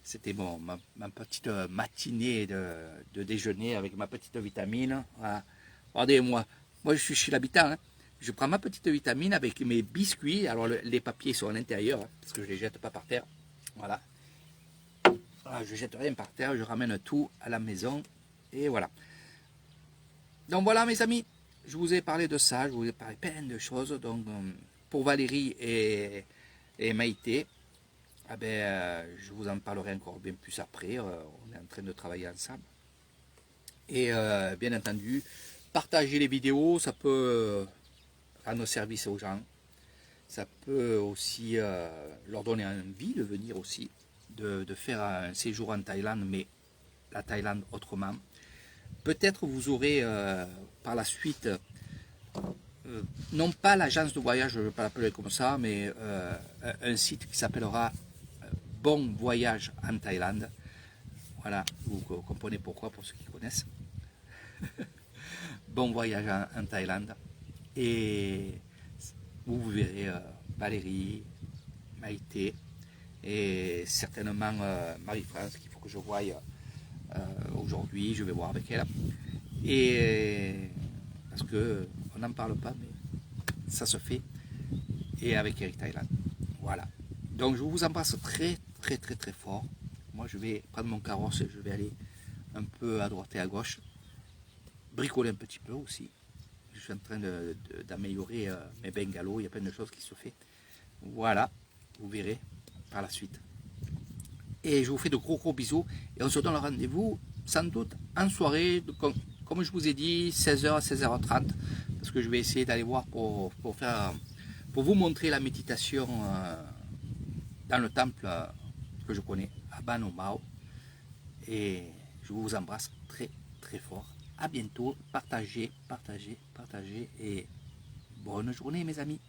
C'était ma petite matinée de déjeuner avec ma petite vitamine. Voilà. Regardez-moi, moi je suis chez l'habitant. Hein. Je prends ma petite vitamine avec mes biscuits. Alors les papiers sont à l'intérieur, hein, parce que je ne les jette pas par terre. Voilà. Voilà, je ne jette rien par terre, je ramène tout à la maison. Et voilà. Donc voilà mes amis, je vous ai parlé de ça, je vous ai parlé plein de choses. Donc pour Valérie et Maïté, ah ben, je vous en parlerai encore bien plus après. On est en train de travailler ensemble. Et bien entendu, partager les vidéos, ça peut rendre service aux gens. Ça peut aussi leur donner envie de venir aussi, de faire un séjour en Thaïlande, mais la Thaïlande autrement. Peut-être vous aurez par la suite, non pas l'agence de voyage, je ne vais pas l'appeler comme ça, mais un site qui s'appellera Bon Voyage en Thaïlande. Voilà, vous comprenez pourquoi pour ceux qui connaissent. bon voyage en Thaïlande. Et vous verrez Valérie, Maïté et certainement Marie-France qu'il faut que je voie aujourd'hui. Je vais voir avec elle. Et parce que on n'en parle pas, mais ça se fait. Et avec Eric Thaïlande. Voilà. Donc je vous embrasse très très très très fort. Moi je vais prendre mon carrosse et je vais aller un peu à droite et à gauche. Bricoler un petit peu aussi. Je suis en train d'améliorer mes bungalows. Il y a plein de choses qui se font. Voilà. Vous verrez par la suite. Et je vous fais de gros bisous. Et on se donne rendez-vous sans doute en soirée. Comme je vous ai dit, 16h à 16h30. Parce que je vais essayer d'aller voir pour vous montrer la méditation dans le temple que je connais, à Ban Mao. Et je vous embrasse très très fort. À bientôt. Partagez, partagez, partagez. Et bonne journée mes amis.